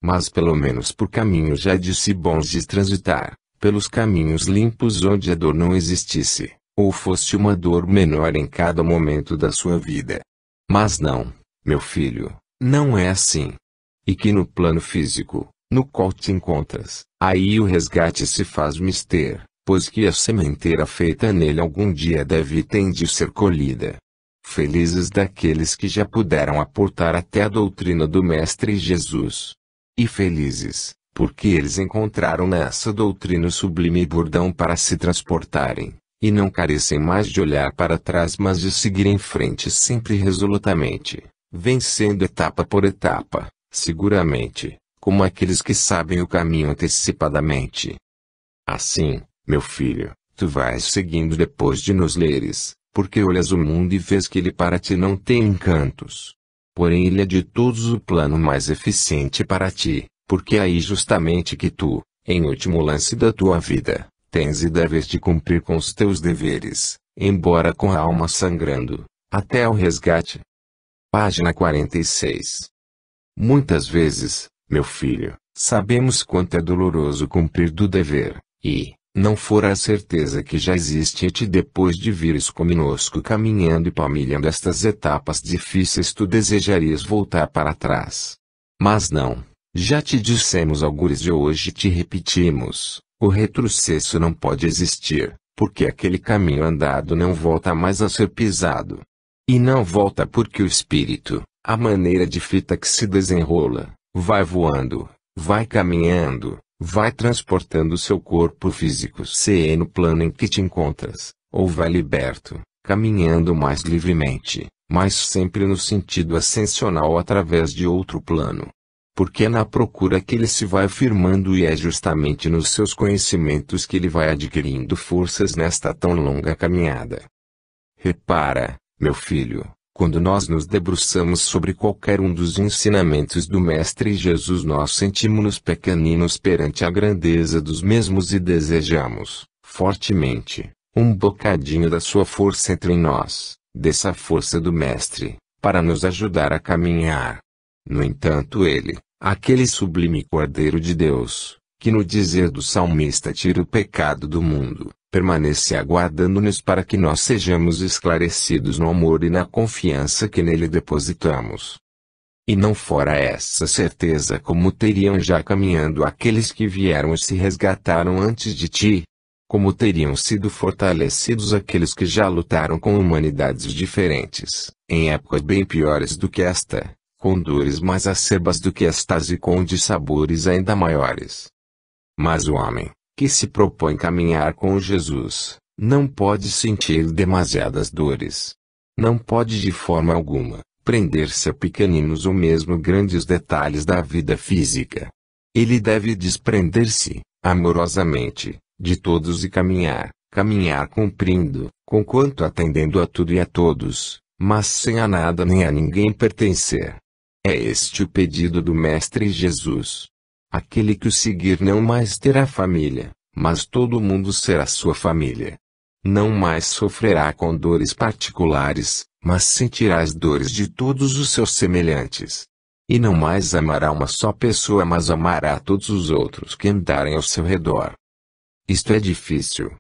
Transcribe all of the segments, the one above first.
mas pelo menos por caminhos já disse bons de transitar, pelos caminhos limpos onde a dor não existisse, ou fosse uma dor menor em cada momento da sua vida. Mas não, meu filho, não é assim. E que no plano físico, no qual te encontras, aí o resgate se faz mister, pois que a sementeira feita nele algum dia deve e tem de ser colhida. Felizes daqueles que já puderam aportar até a doutrina do Mestre Jesus. E felizes, porque eles encontraram nessa doutrina o sublime bordão para se transportarem, e não carecem mais de olhar para trás mas de seguir em frente sempre resolutamente, vencendo etapa por etapa, seguramente, como aqueles que sabem o caminho antecipadamente. Assim, meu filho, tu vais seguindo depois de nos leres, porque olhas o mundo e vês que ele para ti não tem encantos. Porém ele é de todos o plano mais eficiente para ti, porque é aí justamente que tu, em último lance da tua vida, tens e deves de cumprir com os teus deveres, embora com a alma sangrando, até ao resgate. Página 46. Muitas vezes, meu filho, sabemos quanto é doloroso cumprir do dever, e, não fora a certeza que já existe em ti depois de vires conosco caminhando e palmilhando estas etapas difíceis tu desejarias voltar para trás. Mas não, já te dissemos algures de hoje e te repetimos, o retrocesso não pode existir, porque aquele caminho andado não volta mais a ser pisado. E não volta porque o espírito, à maneira de fita que se desenrola, vai voando, vai caminhando, vai transportando seu corpo físico se no plano em que te encontras, ou vai liberto, caminhando mais livremente, mas sempre no sentido ascensional através de outro plano. Porque é na procura que ele se vai firmando e é justamente nos seus conhecimentos que ele vai adquirindo forças nesta tão longa caminhada. Repara, meu filho, quando nós nos debruçamos sobre qualquer um dos ensinamentos do Mestre Jesus nós sentimos-nos pequeninos perante a grandeza dos mesmos e desejamos, fortemente, um bocadinho da sua força entre nós, dessa força do Mestre, para nos ajudar a caminhar. No entanto ele, aquele sublime Cordeiro de Deus, que no dizer do salmista tira o pecado do mundo, permanece aguardando-nos para que nós sejamos esclarecidos no amor e na confiança que nele depositamos. E não fora essa certeza como teriam já caminhando aqueles que vieram e se resgataram antes de ti? Como teriam sido fortalecidos aqueles que já lutaram com humanidades diferentes, em épocas bem piores do que esta, com dores mais acerbas do que estas e com dissabores ainda maiores. Mas o homem, que se propõe caminhar com Jesus, não pode sentir demasiadas dores. Não pode de forma alguma, prender-se a pequeninos ou mesmo grandes detalhes da vida física. Ele deve desprender-se, amorosamente, de todos e caminhar cumprindo, conquanto atendendo a tudo e a todos, mas sem a nada nem a ninguém pertencer. É este o pedido do Mestre Jesus. Aquele que o seguir não mais terá família, mas todo mundo será sua família. Não mais sofrerá com dores particulares, mas sentirá as dores de todos os seus semelhantes. E não mais amará uma só pessoa mas amará todos os outros que andarem ao seu redor. Isto é difícil,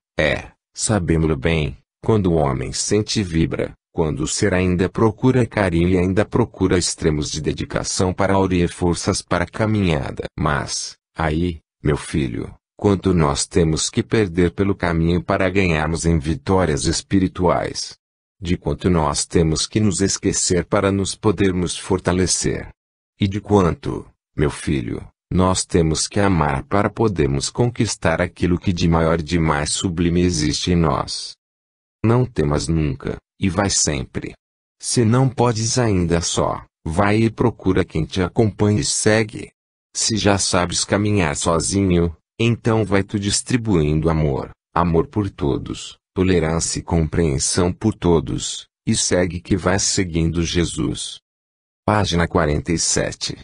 sabemos-lo bem, quando o homem sente e vibra, quando o ser ainda procura carinho e ainda procura extremos de dedicação para aurir forças para a caminhada. Mas, aí, meu filho, quanto nós temos que perder pelo caminho para ganharmos em vitórias espirituais. De quanto nós temos que nos esquecer para nos podermos fortalecer. E de quanto, meu filho, nós temos que amar para podermos conquistar aquilo que de maior e de mais sublime existe em nós. Não temas nunca, e vai sempre. Se não podes ainda só, vai e procura quem te acompanhe e segue. Se já sabes caminhar sozinho, então vai tu distribuindo amor por todos, tolerância e compreensão por todos, e segue que vais seguindo Jesus. Página 47.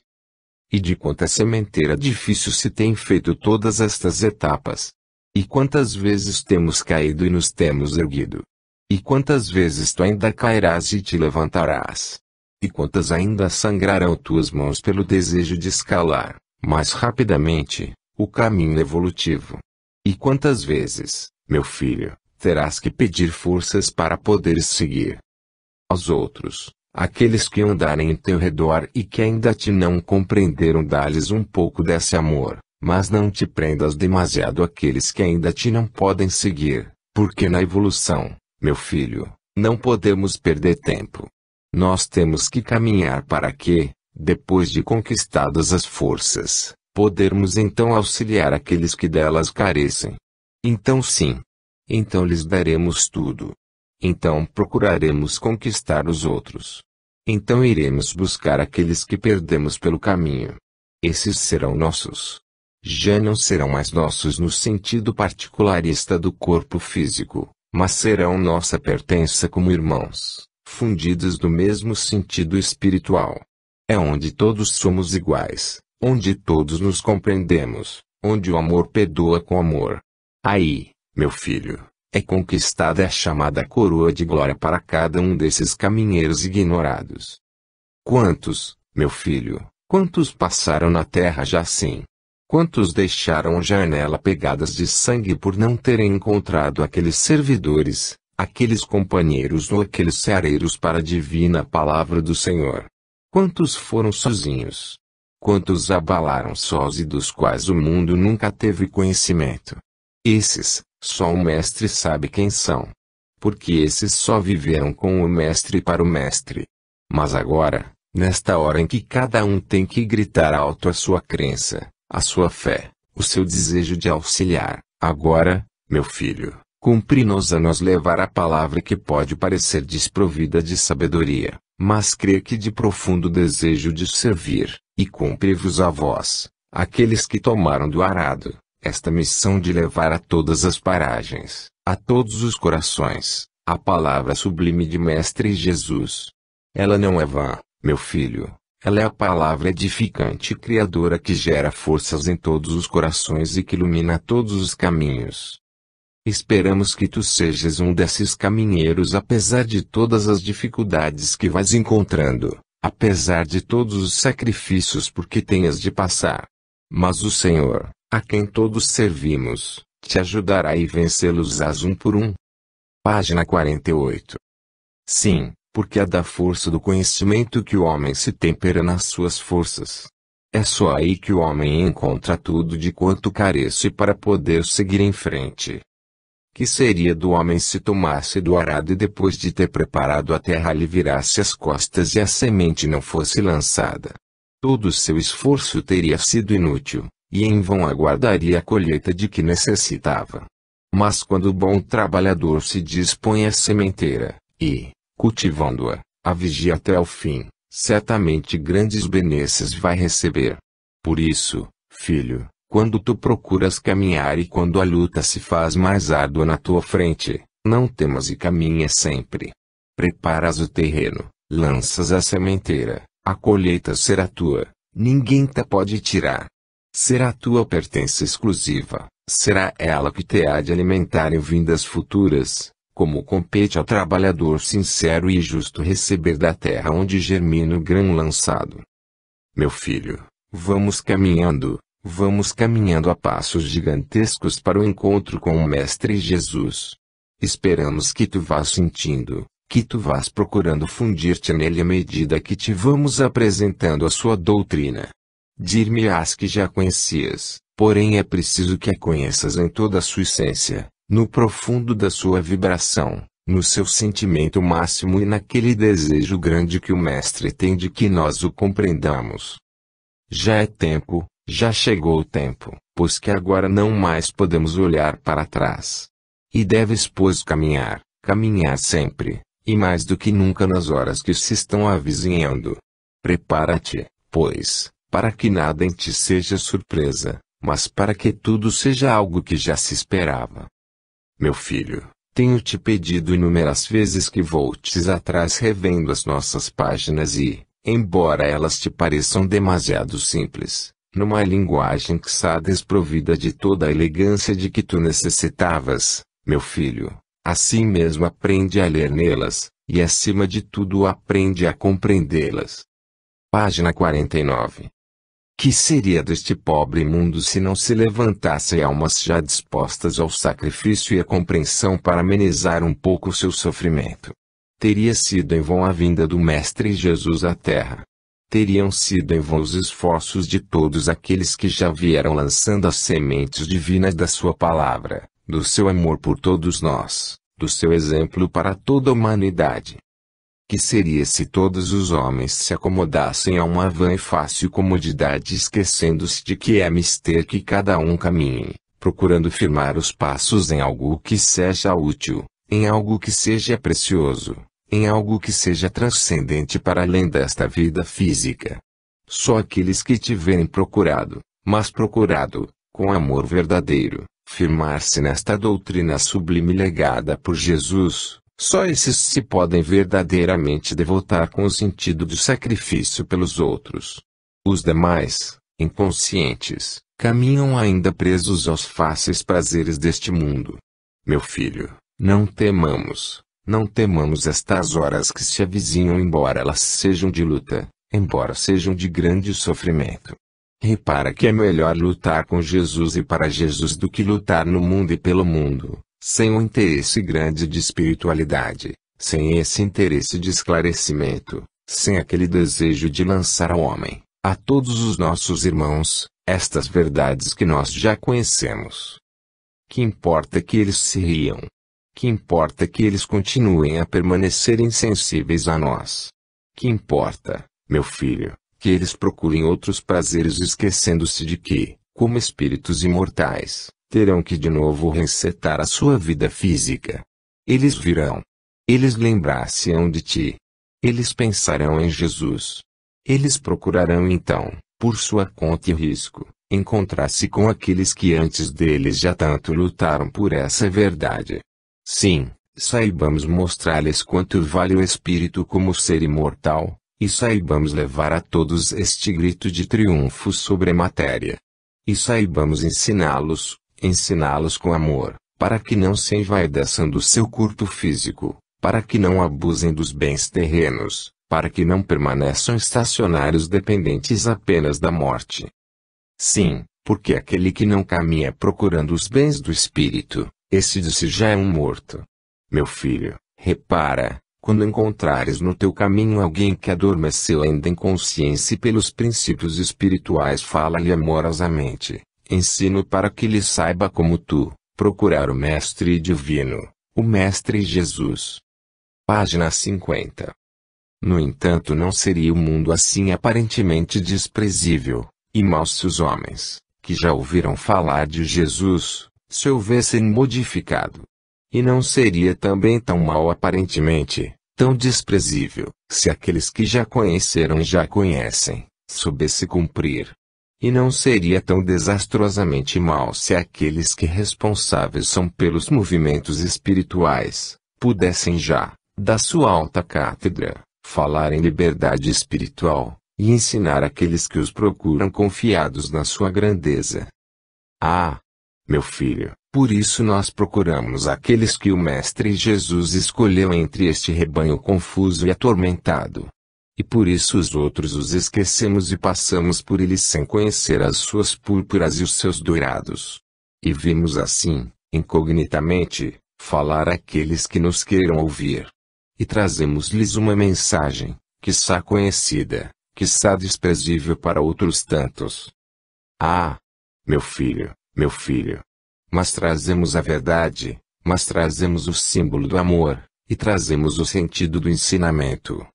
E de quanta sementeira difícil se tem feito todas estas etapas. E quantas vezes temos caído e nos temos erguido. E quantas vezes tu ainda cairás e te levantarás. E quantas ainda sangrarão tuas mãos pelo desejo de escalar, mais rapidamente, o caminho evolutivo? E quantas vezes, meu filho, terás que pedir forças para poderes seguir? Aos outros, aqueles que andarem em teu redor e que ainda te não compreenderam, dá-lhes um pouco desse amor, mas não te prendas demasiado àqueles que ainda te não podem seguir, porque na evolução, meu filho, não podemos perder tempo. Nós temos que caminhar para que, depois de conquistadas as forças, podermos então auxiliar aqueles que delas carecem. Então sim. Então lhes daremos tudo. Então procuraremos conquistar os outros. Então iremos buscar aqueles que perdemos pelo caminho. Esses serão nossos. Já não serão mais nossos no sentido particularista do corpo físico, mas serão nossa pertença como irmãos, fundidos no mesmo sentido espiritual. É onde todos somos iguais, onde todos nos compreendemos, onde o amor perdoa com amor. Aí, meu filho, é conquistada a chamada coroa de glória para cada um desses caminheiros ignorados. Quantos, meu filho, quantos passaram na terra já assim? Quantos deixaram a janela pegadas de sangue por não terem encontrado aqueles servidores, aqueles companheiros ou aqueles seareiros para a divina palavra do Senhor? Quantos foram sozinhos? Quantos abalaram sós e dos quais o mundo nunca teve conhecimento? Esses, só o Mestre sabe quem são. Porque esses só viveram com o Mestre e para o Mestre. Mas agora, nesta hora em que cada um tem que gritar alto a sua crença, a sua fé, o seu desejo de auxiliar, agora, meu filho, cumpre-nos a nós levar a palavra que pode parecer desprovida de sabedoria, mas crê que de profundo desejo de servir, e cumpre-vos a vós, aqueles que tomaram do arado, esta missão de levar a todas as paragens, a todos os corações, a palavra sublime de Mestre Jesus. Ela não é vã, meu filho, ela é a palavra edificante e criadora que gera forças em todos os corações e que ilumina todos os caminhos. Esperamos que tu sejas um desses caminheiros apesar de todas as dificuldades que vais encontrando, apesar de todos os sacrifícios por que tenhas de passar. Mas o Senhor, a quem todos servimos, te ajudará a vencê-los um por um. Página 48. Sim, porque é da força do conhecimento que o homem se tempera nas suas forças. É só aí que o homem encontra tudo de quanto carece para poder seguir em frente. Que seria do homem se tomasse do arado e depois de ter preparado a terra lhe virasse as costas e a semente não fosse lançada? Todo o seu esforço teria sido inútil, e em vão aguardaria a colheita de que necessitava. Mas quando o bom trabalhador se dispõe à sementeira, e, cultivando-a, a vigia até o fim, certamente grandes benesses vai receber. Por isso, filho, quando tu procuras caminhar e quando a luta se faz mais árdua na tua frente, não temas e caminha sempre. Preparas o terreno, lanças a sementeira, a colheita será tua, ninguém te pode tirar. Será tua pertença exclusiva, será ela que te há de alimentar em vindas futuras, como compete ao trabalhador sincero e justo receber da terra onde germina o grão lançado. Meu filho, vamos caminhando a passos gigantescos para o encontro com o Mestre Jesus. Esperamos que tu vás sentindo, que tu vás procurando fundir-te nele à medida que te vamos apresentando a sua doutrina. Dir-me-ás que já conhecias, porém é preciso que a conheças em toda a sua essência, no profundo da sua vibração, no seu sentimento máximo e naquele desejo grande que o Mestre tem de que nós o compreendamos. Já é tempo, já chegou o tempo, pois que agora não mais podemos olhar para trás. E deves, pois, caminhar sempre, e mais do que nunca nas horas que se estão avizinhando. Prepara-te, pois, para que nada em ti seja surpresa, mas para que tudo seja algo que já se esperava. Meu filho, tenho-te pedido inúmeras vezes que voltes atrás revendo as nossas páginas e, embora elas te pareçam demasiado simples, numa linguagem que está desprovida de toda a elegância de que tu necessitavas, meu filho, assim mesmo aprende a ler nelas, e acima de tudo aprende a compreendê-las. Página 49. Que seria deste pobre mundo se não se levantassem almas já dispostas ao sacrifício e à compreensão para amenizar um pouco o seu sofrimento? Teria sido em vão a vinda do Mestre Jesus à Terra. Teriam sido em vão os esforços de todos aqueles que já vieram lançando as sementes divinas da sua palavra, do seu amor por todos nós, do seu exemplo para toda a humanidade. Que seria se todos os homens se acomodassem a uma vã e fácil comodidade, esquecendo-se de que é mister que cada um caminhe, procurando firmar os passos em algo que seja útil, em algo que seja precioso, em algo que seja transcendente para além desta vida física. Só aqueles que tiverem procurado, mas procurado, com amor verdadeiro, firmar-se nesta doutrina sublime legada por Jesus, só esses se podem verdadeiramente devotar com o sentido do sacrifício pelos outros. Os demais, inconscientes, caminham ainda presos aos fáceis prazeres deste mundo. Meu filho, não temamos estas horas que se avizinham, embora elas sejam de luta, embora sejam de grande sofrimento. Repara que é melhor lutar com Jesus e para Jesus do que lutar no mundo e pelo mundo, sem um interesse grande de espiritualidade, sem esse interesse de esclarecimento, sem aquele desejo de lançar ao homem, a todos os nossos irmãos, estas verdades que nós já conhecemos. Que importa que eles se riam? Que importa que eles continuem a permanecer insensíveis a nós? Que importa, meu filho, que eles procurem outros prazeres esquecendo-se de que, como espíritos imortais, terão que de novo resetar a sua vida física? Eles virão. Eles lembrar-se-ão de ti. Eles pensarão em Jesus. Eles procurarão então, por sua conta e risco, encontrar-se com aqueles que antes deles já tanto lutaram por essa verdade. Sim, saibamos mostrar-lhes quanto vale o espírito como ser imortal, e saibamos levar a todos este grito de triunfo sobre a matéria. E saibamos ensiná-los com amor, para que não se envaideçam do seu corpo físico, para que não abusem dos bens terrenos, para que não permaneçam estacionários dependentes apenas da morte. Sim, porque aquele que não caminha procurando os bens do espírito, esse de si já é um morto. Meu filho, repara, quando encontrares no teu caminho alguém que adormeceu ainda em consciência e pelos princípios espirituais, fala-lhe amorosamente, ensino para que ele saiba como tu, procurar o Mestre Divino, o Mestre Jesus. Página 50. No entanto, não seria o mundo assim aparentemente desprezível e mau se os homens, que já ouviram falar de Jesus, se houvessem modificado. E não seria também tão mau aparentemente, tão desprezível, se aqueles que já conheceram e já conhecem, soubesse cumprir. E não seria tão desastrosamente mau se aqueles que responsáveis são pelos movimentos espirituais, pudessem já, da sua alta cátedra, falar em liberdade espiritual, e ensinar aqueles que os procuram confiados na sua grandeza. Ah! Meu filho, por isso nós procuramos aqueles que o Mestre Jesus escolheu entre este rebanho confuso e atormentado. E por isso os outros os esquecemos e passamos por eles sem conhecer as suas púrpuras e os seus dourados. E vimos assim, incognitamente, falar àqueles que nos queiram ouvir. E trazemos-lhes uma mensagem, quiçá conhecida, quiçá desprezível para outros tantos. Ah! Meu filho, mas trazemos a verdade, mas trazemos o símbolo do amor, e trazemos o sentido do ensinamento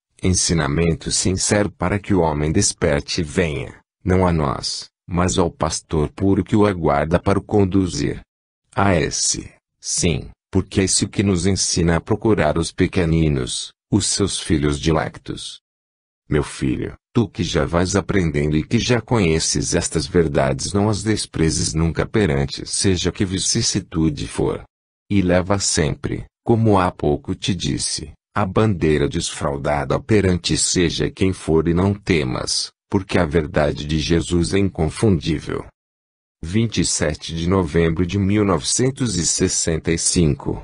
sincero para que o homem desperte e venha, não a nós, mas ao pastor puro que o aguarda para o conduzir. A esse, sim, porque é esse que nos ensina a procurar os pequeninos, os seus filhos dilectos. Meu filho, tu que já vais aprendendo e que já conheces estas verdades, não as desprezes nunca perante seja que vicissitude for. E leva sempre, como há pouco te disse, a bandeira desfraldada perante seja quem for e não temas, porque a verdade de Jesus é inconfundível. 27 de novembro de 1965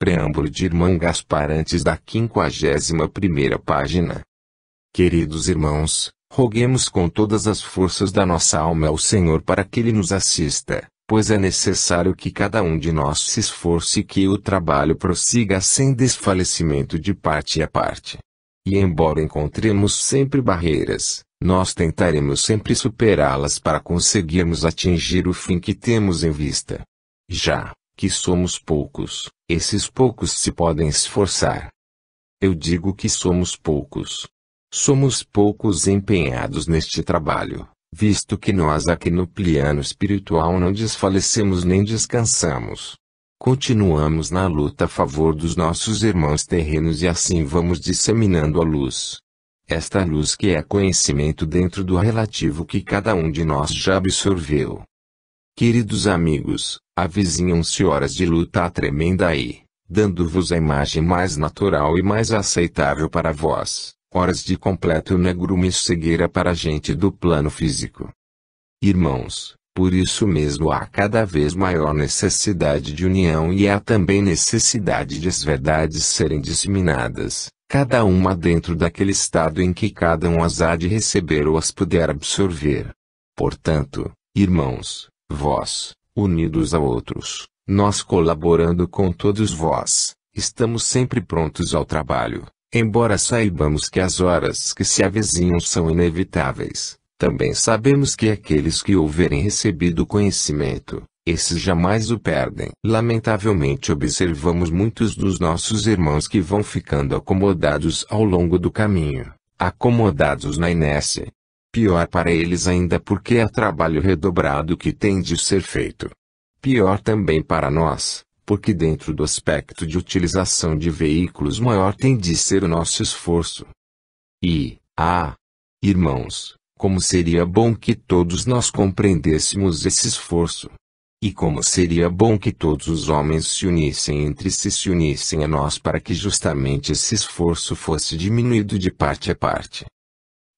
Preâmbulo de Irmão Gaspar antes da 51ª página. Queridos irmãos, roguemos com todas as forças da nossa alma ao Senhor para que Ele nos assista, pois é necessário que cada um de nós se esforce e que o trabalho prossiga sem desfalecimento de parte a parte. E embora encontremos sempre barreiras, nós tentaremos sempre superá-las para conseguirmos atingir o fim que temos em vista. Já que somos poucos, esses poucos se podem esforçar. Eu digo que somos poucos. Somos poucos empenhados neste trabalho, visto que nós aqui no plano espiritual não desfalecemos nem descansamos. Continuamos na luta a favor dos nossos irmãos terrenos e assim vamos disseminando a luz. Esta luz que é conhecimento dentro do relativo que cada um de nós já absorveu. Queridos amigos, avizinham-se horas de luta tremenda aí, dando-vos a imagem mais natural e mais aceitável para vós, horas de completo negrume e cegueira para a gente do plano físico. Irmãos, por isso mesmo há cada vez maior necessidade de união e há também necessidade de as verdades serem disseminadas, cada uma dentro daquele estado em que cada um as há de receber ou as puder absorver. Portanto, irmãos, vós, unidos a outros, nós colaborando com todos vós, estamos sempre prontos ao trabalho, embora saibamos que as horas que se avizinham são inevitáveis, também sabemos que aqueles que houverem recebido conhecimento, esses jamais o perdem. Lamentavelmente observamos muitos dos nossos irmãos que vão ficando acomodados ao longo do caminho, acomodados na inércia. Pior para eles ainda porque é trabalho redobrado que tem de ser feito. Pior também para nós, porque dentro do aspecto de utilização de veículos maior tem de ser o nosso esforço. Irmãos, como seria bom que todos nós compreendêssemos esse esforço. E como seria bom que todos os homens se unissem entre si, se unissem a nós para que justamente esse esforço fosse diminuído de parte a parte.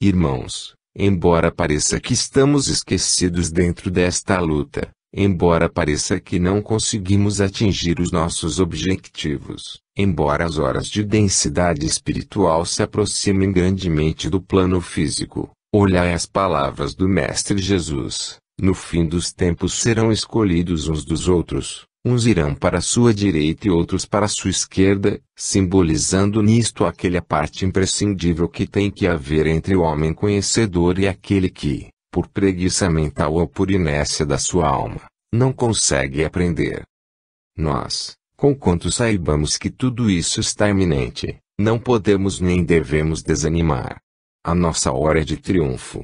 Irmãos, embora pareça que estamos esquecidos dentro desta luta, embora pareça que não conseguimos atingir os nossos objetivos, embora as horas de densidade espiritual se aproximem grandemente do plano físico, olhai as palavras do Mestre Jesus: no fim dos tempos serão escolhidos uns dos outros, uns irão para a sua direita e outros para a sua esquerda, simbolizando nisto aquela parte imprescindível que tem que haver entre o homem conhecedor e aquele que, por preguiça mental ou por inércia da sua alma, não consegue aprender. Nós, conquanto saibamos que tudo isso está iminente, não podemos nem devemos desanimar. A nossa hora é de triunfo.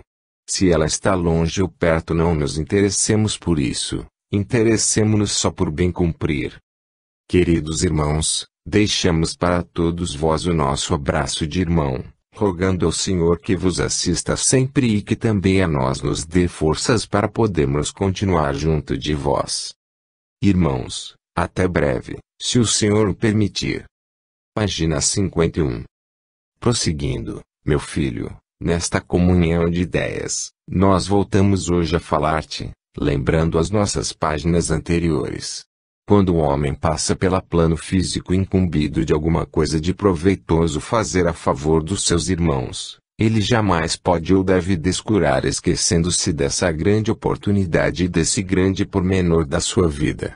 Se ela está longe ou perto, não nos interessemos por isso. Interessemo-nos só por bem cumprir. Queridos irmãos, deixamos para todos vós o nosso abraço de irmão, rogando ao Senhor que vos assista sempre e que também a nós nos dê forças para podermos continuar junto de vós. Irmãos, até breve, se o Senhor o permitir. Página 51. Prosseguindo, meu filho, nesta comunhão de ideias, nós voltamos hoje a falar-te, lembrando as nossas páginas anteriores. Quando o homem passa pelo plano físico incumbido de alguma coisa de proveitoso fazer a favor dos seus irmãos, ele jamais pode ou deve descurar esquecendo-se dessa grande oportunidade e desse grande pormenor da sua vida.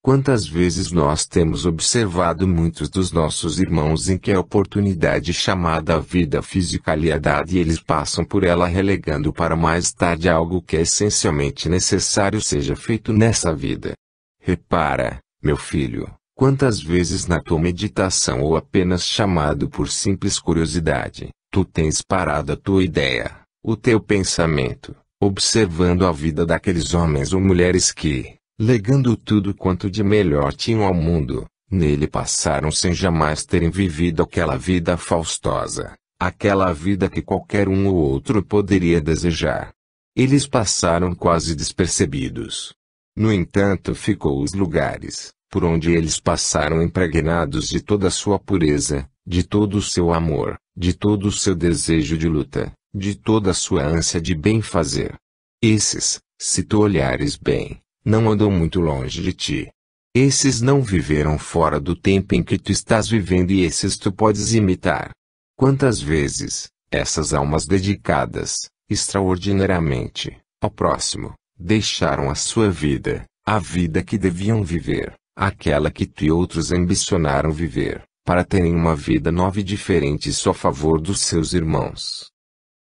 Quantas vezes nós temos observado muitos dos nossos irmãos em que a oportunidade chamada vida física lhe é dada e eles passam por ela relegando para mais tarde algo que é essencialmente necessário seja feito nessa vida. Repara, meu filho, quantas vezes na tua meditação ou apenas chamado por simples curiosidade, tu tens parado a tua ideia, o teu pensamento, observando a vida daqueles homens ou mulheres que, legando tudo quanto de melhor tinham ao mundo, nele passaram sem jamais terem vivido aquela vida faustosa, aquela vida que qualquer um ou outro poderia desejar. Eles passaram quase despercebidos. No entanto, ficou os lugares, por onde eles passaram impregnados de toda a sua pureza, de todo o seu amor, de todo o seu desejo de luta, de toda a sua ânsia de bem fazer. Esses, se tu olhares bem, não andam muito longe de ti. Esses não viveram fora do tempo em que tu estás vivendo e esses tu podes imitar. Quantas vezes, essas almas dedicadas, extraordinariamente, ao próximo, deixaram a sua vida, a vida que deviam viver, aquela que tu e outros ambicionaram viver, para terem uma vida nova e diferente só a favor dos seus irmãos.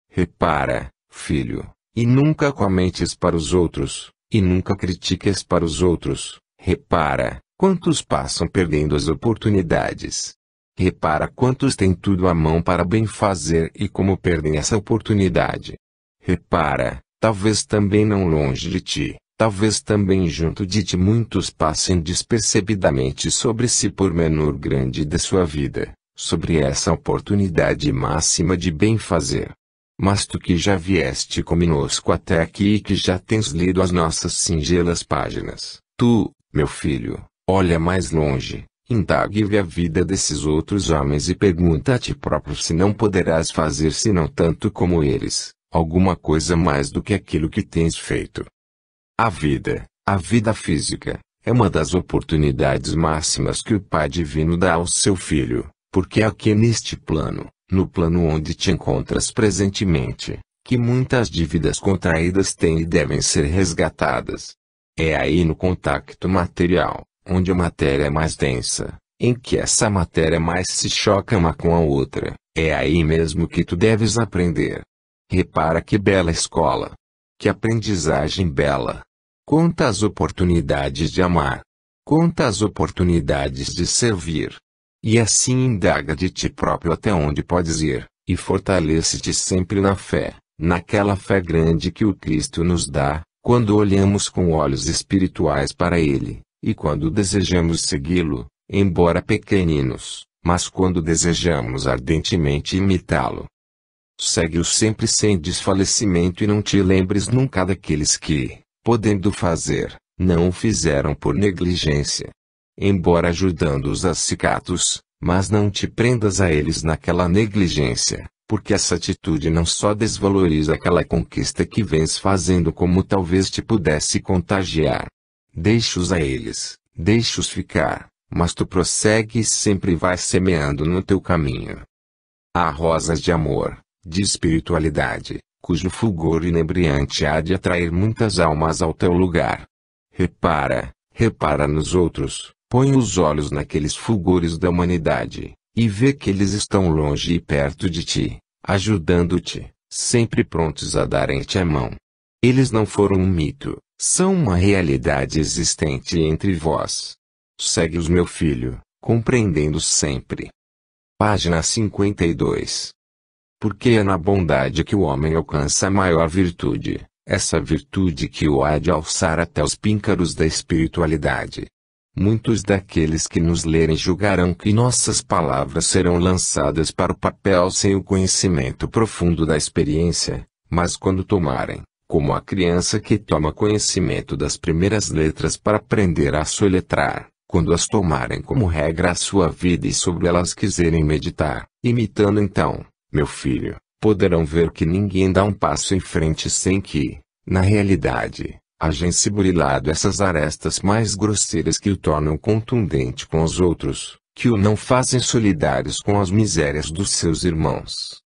Repara, filho, e nunca comentes para os outros, e nunca critiques para os outros. Repara, quantos passam perdendo as oportunidades. Repara quantos têm tudo à mão para bem fazer e como perdem essa oportunidade. Repara, talvez também não longe de ti, talvez também junto de ti muitos passem despercebidamente sobre esse pormenor grande da sua vida, sobre essa oportunidade máxima de bem fazer. Mas tu que já vieste conosco até aqui e que já tens lido as nossas singelas páginas, tu, meu filho, olha mais longe, indague e vê a vida desses outros homens e pergunta a ti próprio se não poderás fazer senão tanto como eles, alguma coisa mais do que aquilo que tens feito. A vida física, é uma das oportunidades máximas que o Pai Divino dá ao seu Filho, porque é aqui neste plano, no plano onde te encontras presentemente, que muitas dívidas contraídas têm e devem ser resgatadas. É aí no contacto material, onde a matéria é mais densa, em que essa matéria mais se choca uma com a outra, é aí mesmo que tu deves aprender. Repara que bela escola! Que aprendizagem bela! Quantas oportunidades de amar! Quantas oportunidades de servir! E assim indaga de ti próprio até onde podes ir, e fortalece-te sempre na fé, naquela fé grande que o Cristo nos dá, quando olhamos com olhos espirituais para Ele, e quando desejamos segui-lo, embora pequeninos, mas quando desejamos ardentemente imitá-lo. Segue-o sempre sem desfalecimento e não te lembres nunca daqueles que, podendo fazer, não o fizeram por negligência. Embora ajudando-os a cicatos, mas não te prendas a eles naquela negligência, porque essa atitude não só desvaloriza aquela conquista que vens fazendo como talvez te pudesse contagiar. Deixa-os a eles, deixa-os ficar, mas tu prossegue e sempre vais semeando no teu caminho. Há rosas de amor, de espiritualidade, cujo fulgor inebriante há de atrair muitas almas ao teu lugar. Repara nos outros. Põe os olhos naqueles fulgores da humanidade, e vê que eles estão longe e perto de ti, ajudando-te, sempre prontos a darem-te a mão. Eles não foram um mito, são uma realidade existente entre vós. Segue-os, meu filho, compreendendo sempre. Página 52. Porque é na bondade que o homem alcança a maior virtude, essa virtude que o há de alçar até os píncaros da espiritualidade. Muitos daqueles que nos lerem julgarão que nossas palavras serão lançadas para o papel sem o conhecimento profundo da experiência, mas quando tomarem, como a criança que toma conhecimento das primeiras letras para aprender a soletrar, quando as tomarem como regra a sua vida e sobre elas quiserem meditar, imitando então, meu filho, poderão ver que ninguém dá um passo em frente sem que, na realidade, haja ensiburilado essas arestas mais grosseiras que o tornam contundente com os outros, que o não fazem solidários com as misérias dos seus irmãos.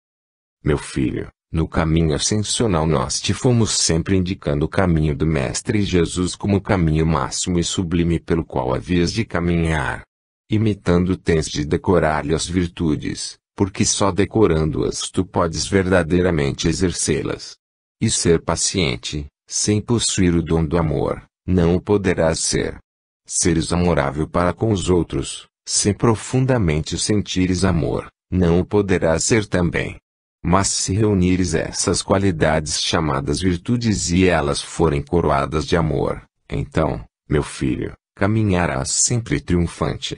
Meu filho, no caminho ascensional nós te fomos sempre indicando o caminho do Mestre Jesus como o caminho máximo e sublime pelo qual havias de caminhar. Imitando tens de decorar-lhe as virtudes, porque só decorando-as tu podes verdadeiramente exercê-las. E ser paciente, sem possuir o dom do amor, não o poderás ser. Seres amorável para com os outros, sem profundamente sentires amor, não o poderás ser também. Mas se reunires essas qualidades chamadas virtudes e elas forem coroadas de amor, então, meu filho, caminharás sempre triunfante.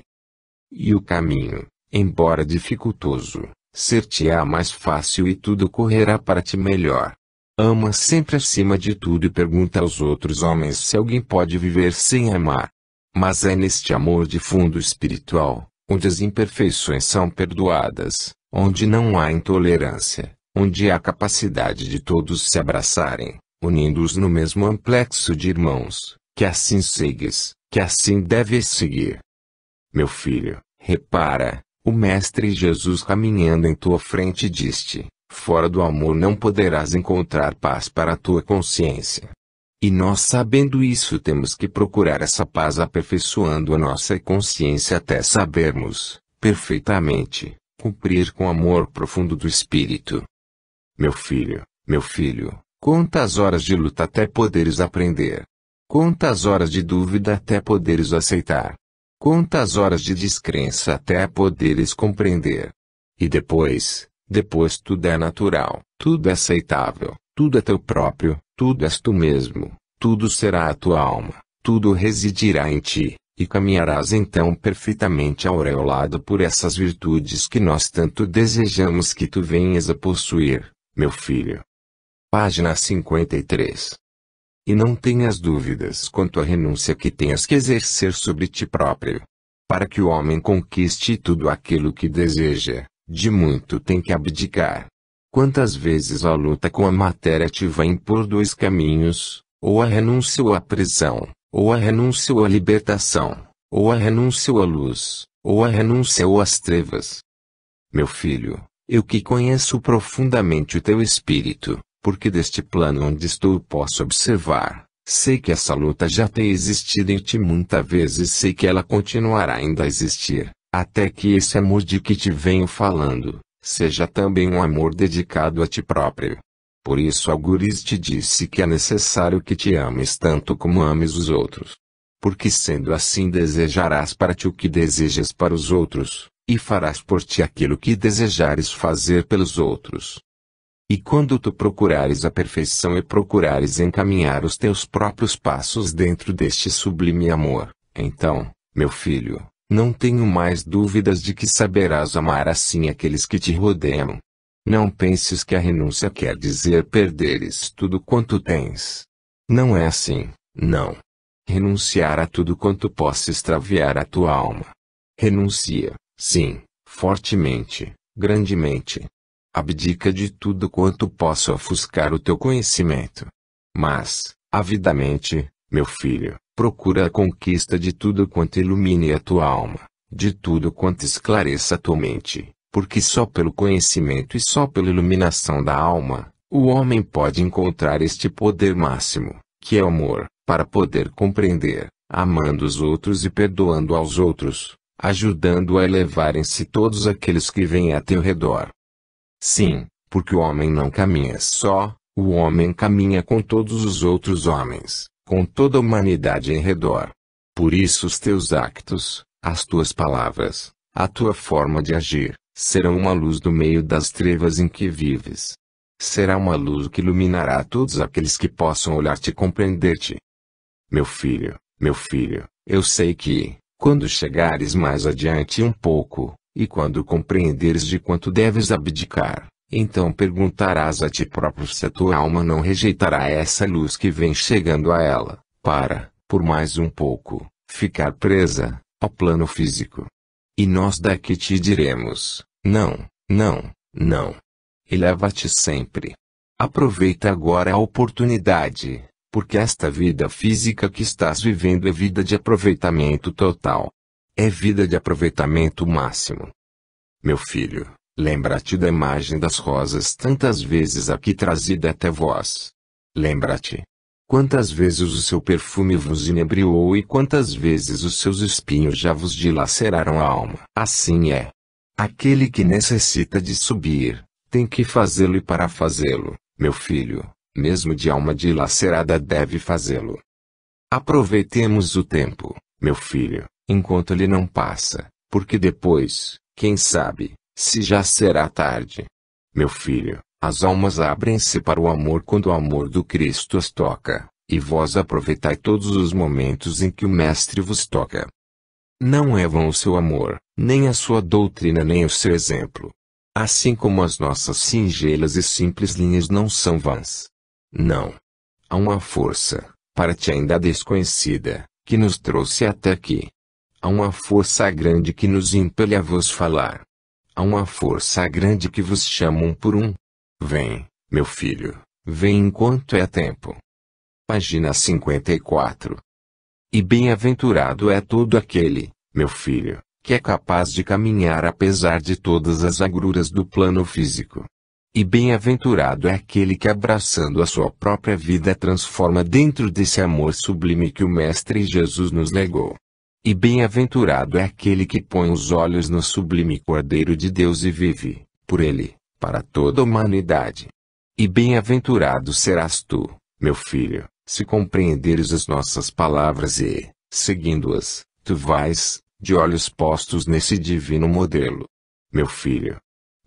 E o caminho, embora dificultoso, ser-te-á mais fácil e tudo correrá para ti melhor. Ama sempre acima de tudo e pergunta aos outros homens se alguém pode viver sem amar. Mas é neste amor de fundo espiritual, onde as imperfeições são perdoadas, onde não há intolerância, onde há capacidade de todos se abraçarem, unindo-os no mesmo amplexo de irmãos, que assim segues, que assim deves seguir. Meu filho, repara, o Mestre Jesus caminhando em tua frente disse: fora do amor não poderás encontrar paz para a tua consciência. E nós, sabendo isso, temos que procurar essa paz aperfeiçoando a nossa consciência até sabermos, perfeitamente, cumprir com o amor profundo do Espírito. Meu filho, quantas horas de luta até poderes aprender? Quantas horas de dúvida até poderes aceitar? Quantas horas de descrença até poderes compreender? E depois tudo é natural, tudo é aceitável, tudo é teu próprio, tudo és tu mesmo, tudo será a tua alma, tudo residirá em ti, e caminharás então perfeitamente aureolado por essas virtudes que nós tanto desejamos que tu venhas a possuir, meu filho. Página 53. E não tenhas dúvidas quanto à renúncia que tenhas que exercer sobre ti próprio. Para que o homem conquiste tudo aquilo que deseja, de muito tem que abdicar. Quantas vezes a luta com a matéria te vai impor dois caminhos, ou a renúncia ou a prisão, ou a renúncia ou a libertação, ou a renúncia ou a luz, ou a renúncia ou as trevas. Meu filho, eu que conheço profundamente o teu espírito, porque deste plano onde estou posso observar, sei que essa luta já tem existido em ti muitas vezes, sei que ela continuará ainda a existir, até que esse amor de que te venho falando, seja também um amor dedicado a ti próprio. Por isso algures te disse que é necessário que te ames tanto como ames os outros. Porque sendo assim desejarás para ti o que desejas para os outros, e farás por ti aquilo que desejares fazer pelos outros. E quando tu procurares a perfeição e procurares encaminhar os teus próprios passos dentro deste sublime amor, então, meu filho, não tenho mais dúvidas de que saberás amar assim aqueles que te rodeiam. Não penses que a renúncia quer dizer perderes tudo quanto tens. Não é assim, não. Renunciar a tudo quanto possa extraviar a tua alma. Renuncia, sim, fortemente, grandemente. Abdica de tudo quanto possa ofuscar o teu conhecimento. Mas, avidamente, meu filho, procura a conquista de tudo quanto ilumine a tua alma, de tudo quanto esclareça a tua mente, porque só pelo conhecimento e só pela iluminação da alma, o homem pode encontrar este poder máximo, que é o amor, para poder compreender, amando os outros e perdoando aos outros, ajudando a elevarem-se todos aqueles que vêm a teu redor. Sim, porque o homem não caminha só, o homem caminha com todos os outros homens, com toda a humanidade em redor. Por isso os teus actos, as tuas palavras, a tua forma de agir, serão uma luz do meio das trevas em que vives. Será uma luz que iluminará todos aqueles que possam olhar-te e compreender-te. Meu filho, eu sei que, quando chegares mais adiante um pouco, e quando compreenderes de quanto deves abdicar, então perguntarás a ti próprio se a tua alma não rejeitará essa luz que vem chegando a ela, para, por mais um pouco, ficar presa ao plano físico. E nós daqui te diremos, não, não, não. Eleva-te sempre. Aproveita agora a oportunidade, porque esta vida física que estás vivendo é vida de aproveitamento total. É vida de aproveitamento máximo. Meu filho, lembra-te da imagem das rosas tantas vezes aqui trazida até vós. Lembra-te. Quantas vezes o seu perfume vos inebriou e quantas vezes os seus espinhos já vos dilaceraram a alma. Assim é. Aquele que necessita de subir, tem que fazê-lo e para fazê-lo, meu filho, mesmo de alma dilacerada deve fazê-lo. Aproveitemos o tempo, meu filho, enquanto ele não passa, porque depois, quem sabe, se já será tarde. Meu filho, as almas abrem-se para o amor quando o amor do Cristo as toca, e vós aproveitai todos os momentos em que o Mestre vos toca. Não é vão o seu amor, nem a sua doutrina nem o seu exemplo. Assim como as nossas singelas e simples linhas não são vãs. Não. Há uma força, para ti ainda desconhecida, que nos trouxe até aqui. Há uma força grande que nos impele a vos falar. Há uma força grande que vos chama um por um. Vem, meu filho, vem enquanto é tempo. Página 54. E bem-aventurado é todo aquele, meu filho, que é capaz de caminhar apesar de todas as agruras do plano físico. E bem-aventurado é aquele que, abraçando a sua própria vida, transforma dentro desse amor sublime que o Mestre Jesus nos legou. E bem-aventurado é aquele que põe os olhos no sublime Cordeiro de Deus e vive, por ele, para toda a humanidade. E bem-aventurado serás tu, meu filho, se compreenderes as nossas palavras e, seguindo-as, tu vais, de olhos postos nesse divino modelo. Meu filho.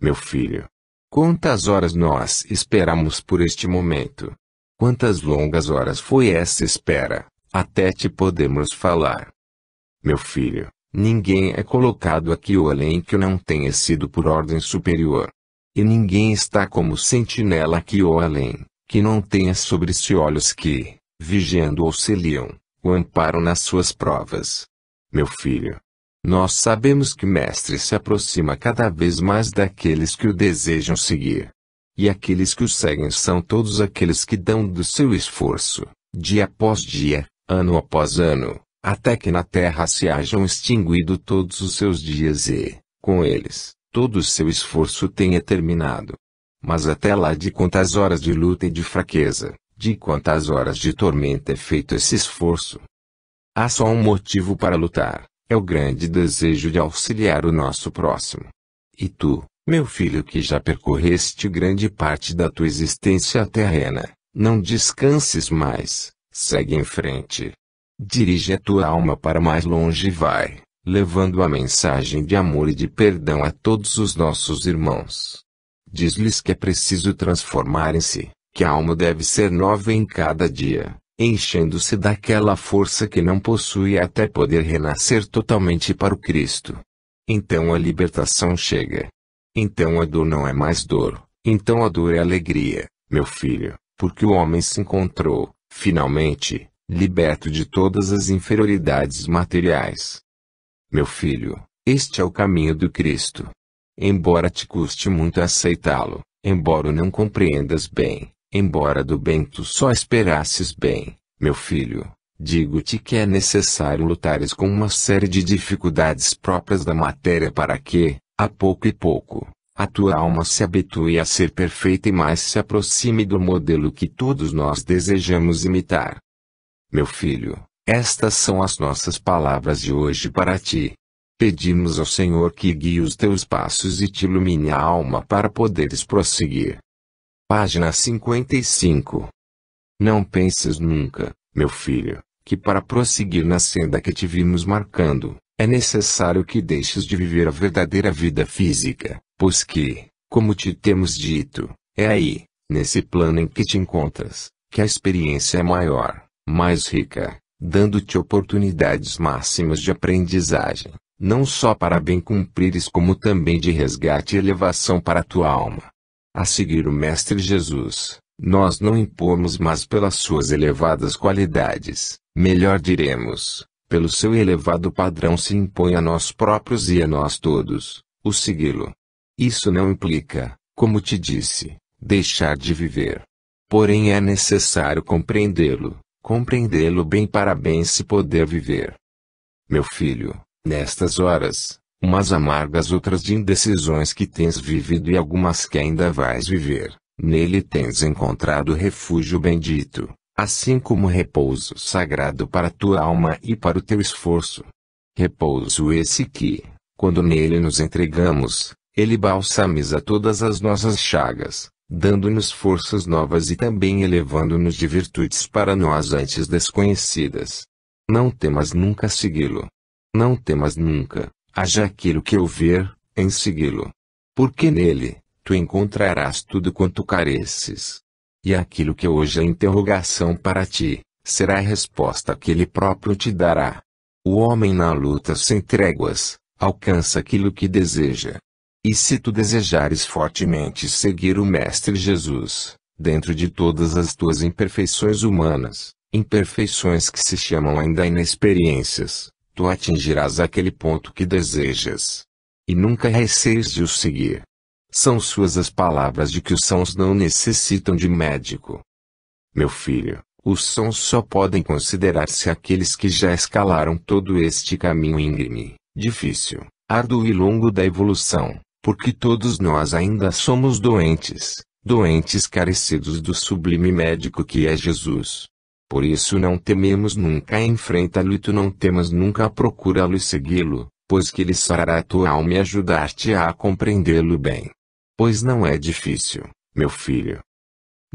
Meu filho. Quantas horas nós esperamos por este momento? Quantas longas horas foi essa espera, até te podermos falar? Meu filho, ninguém é colocado aqui ou além que não tenha sido por ordem superior. E ninguém está como sentinela aqui ou além, que não tenha sobre si olhos que, vigiando auxiliam, o amparam nas suas provas. Meu filho, nós sabemos que o Mestre se aproxima cada vez mais daqueles que o desejam seguir. E aqueles que o seguem são todos aqueles que dão do seu esforço, dia após dia, ano após ano, até que na terra se hajam extinguido todos os seus dias e, com eles, todo o seu esforço tenha terminado. Mas até lá, de quantas horas de luta e de fraqueza, de quantas horas de tormenta é feito esse esforço? Há só um motivo para lutar. É o grande desejo de auxiliar o nosso próximo. E tu, meu filho, que já percorreste grande parte da tua existência terrena, não descanses mais, segue em frente. Dirige a tua alma para mais longe e vai, levando a mensagem de amor e de perdão a todos os nossos irmãos. Diz-lhes que é preciso transformarem-se, que a alma deve ser nova em cada dia, enchendo-se daquela força que não possui até poder renascer totalmente para o Cristo. Então a libertação chega. Então a dor não é mais dor, então a dor é alegria, meu filho, porque o homem se encontrou, finalmente, liberto de todas as inferioridades materiais. Meu filho, este é o caminho do Cristo. Embora te custe muito aceitá-lo, embora o não compreendas bem, embora do bem tu só esperasses bem, meu filho, digo-te que é necessário lutares com uma série de dificuldades próprias da matéria para que, a pouco e pouco, a tua alma se habitue a ser perfeita e mais se aproxime do modelo que todos nós desejamos imitar. Meu filho, estas são as nossas palavras de hoje para ti. Pedimos ao Senhor que guie os teus passos e te ilumine a alma para poderes prosseguir. Página 55. Não penses nunca, meu filho, que para prosseguir na senda que te vimos marcando, é necessário que deixes de viver a verdadeira vida física, pois que, como te temos dito, é aí, nesse plano em que te encontras, que a experiência é maior, mais rica, dando-te oportunidades máximas de aprendizagem, não só para bem cumprires como também de resgate e elevação para a tua alma. A seguir o Mestre Jesus, nós não impomos, mas pelas suas elevadas qualidades, melhor diremos, pelo seu elevado padrão se impõe a nós próprios e a nós todos, o segui-lo. Isso não implica, como te disse, deixar de viver. Porém é necessário compreendê-lo bem para bem se poder viver. Meu filho, nestas horas, umas amargas, outras de indecisões que tens vivido e algumas que ainda vais viver, nele tens encontrado refúgio bendito, assim como repouso sagrado para a tua alma e para o teu esforço. Repouso esse que, quando nele nos entregamos, ele balsamiza todas as nossas chagas, dando-nos forças novas e também elevando-nos de virtudes para nós antes desconhecidas. Não temas nunca segui-lo. Não temas nunca, haja aquilo que houver, em segui-lo. Porque nele, tu encontrarás tudo quanto careces. E aquilo que hoje é interrogação para ti, será a resposta que ele próprio te dará. O homem na luta sem tréguas, alcança aquilo que deseja. E se tu desejares fortemente seguir o Mestre Jesus, dentro de todas as tuas imperfeições humanas, imperfeições que se chamam ainda inexperiências, tu atingirás aquele ponto que desejas. E nunca receis de o seguir. São suas as palavras de que os sãos não necessitam de médico. Meu filho, Os sãos só podem considerar-se aqueles que já escalaram todo este caminho íngreme, difícil, árduo e longo da evolução, porque todos nós ainda somos doentes, doentes carecidos do sublime médico que é Jesus. Por isso não tememos nunca enfrentá-lo e tu não temas nunca procurá-lo e segui-lo, pois que ele sarará a tua alma e ajudar-te a compreendê-lo bem. Pois não é difícil, meu filho.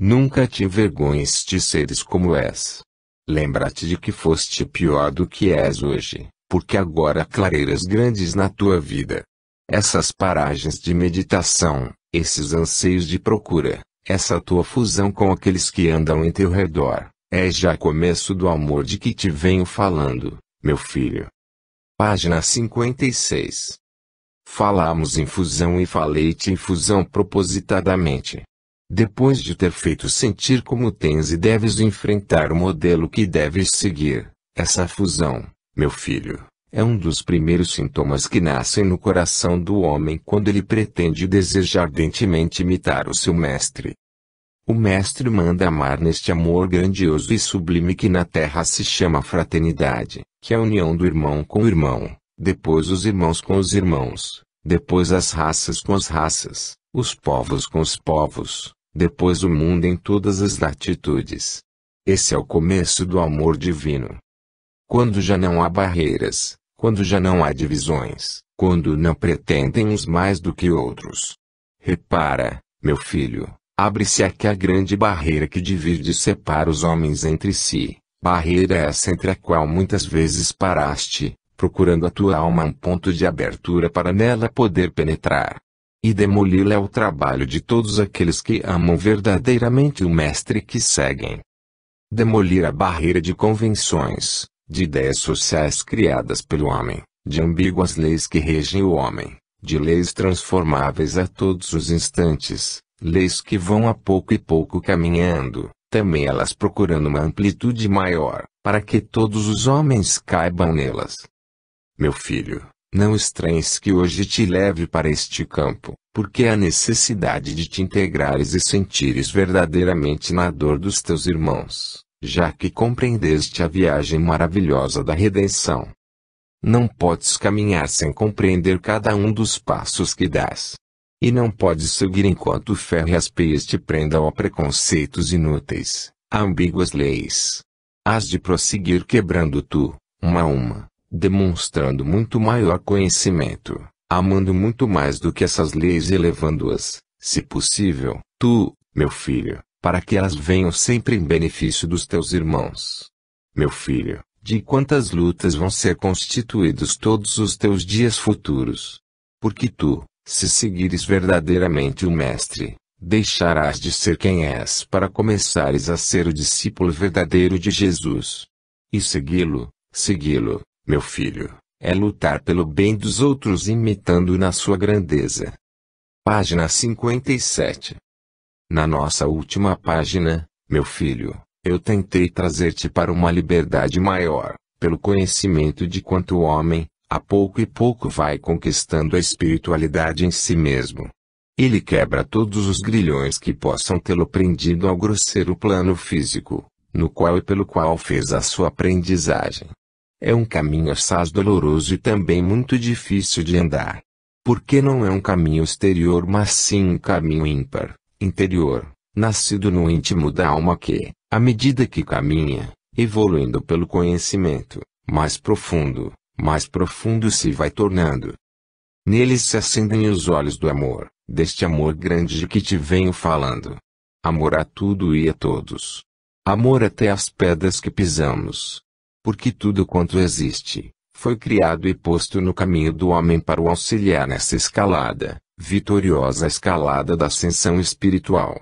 Nunca te envergonhes de seres como és. Lembra-te de que foste pior do que és hoje, porque agora há clareiras grandes na tua vida. Essas paragens de meditação, esses anseios de procura, essa tua fusão com aqueles que andam em teu redor, é já começo do amor de que te venho falando, meu filho. Página 56. Falamos em fusão e falei-te em fusão propositadamente. Depois de ter feito sentir como tens e deves enfrentar o modelo que deves seguir, essa fusão, meu filho, é um dos primeiros sintomas que nascem no coração do homem quando ele pretende e deseja ardentemente imitar o seu mestre. O mestre manda amar neste amor grandioso e sublime que na terra se chama fraternidade, que é a união do irmão com o irmão, depois os irmãos com os irmãos, depois as raças com as raças, os povos com os povos, depois o mundo em todas as latitudes. Esse é o começo do amor divino. Quando já não há barreiras, quando já não há divisões, quando não pretendem uns mais do que outros. Repara, meu filho, abre-se aqui a grande barreira que divide e separa os homens entre si, barreira essa entre a qual muitas vezes paraste, procurando a tua alma um ponto de abertura para nela poder penetrar. E demoli-la é o trabalho de todos aqueles que amam verdadeiramente o mestre que seguem. Demolir a barreira de convenções, de ideias sociais criadas pelo homem, de ambíguas leis que regem o homem, de leis transformáveis a todos os instantes, leis que vão a pouco e pouco caminhando, também elas procurando uma amplitude maior, para que todos os homens caibam nelas. Meu filho, não estranhes que hoje te leve para este campo, porque há necessidade de te integrares e sentires verdadeiramente na dor dos teus irmãos, já que compreendeste a viagem maravilhosa da redenção. Não podes caminhar sem compreender cada um dos passos que dás. E não podes seguir enquanto o ferro e as peias te prendam a preconceitos inúteis, a ambíguas leis. Hás de prosseguir quebrando tu, uma a uma, demonstrando muito maior conhecimento, amando muito mais do que essas leis e elevando-as, se possível, tu, meu filho, para que elas venham sempre em benefício dos teus irmãos. Meu filho, de quantas lutas vão ser constituídos todos os teus dias futuros? Porque tu, se seguires verdadeiramente o mestre, deixarás de ser quem és para começares a ser o discípulo verdadeiro de Jesus. E segui-lo, meu filho, é lutar pelo bem dos outros imitando-o na sua grandeza. Página 57. Na nossa última página, meu filho, eu tentei trazer-te para uma liberdade maior, pelo conhecimento de quanto o homem, a pouco e pouco vai conquistando a espiritualidade em si mesmo. Ele quebra todos os grilhões que possam tê-lo prendido ao grosseiro plano físico, no qual e pelo qual fez a sua aprendizagem. É um caminho assaz doloroso e também muito difícil de andar. Porque não é um caminho exterior mas sim um caminho ímpar, interior, nascido no íntimo da alma que, à medida que caminha, evoluindo pelo conhecimento, mais profundo se vai tornando. Neles se acendem os olhos do amor, deste amor grande de que te venho falando. Amor a tudo e a todos. Amor até às pedras que pisamos. Porque tudo quanto existe, foi criado e posto no caminho do homem para o auxiliar nessa escalada, vitoriosa escalada da ascensão espiritual.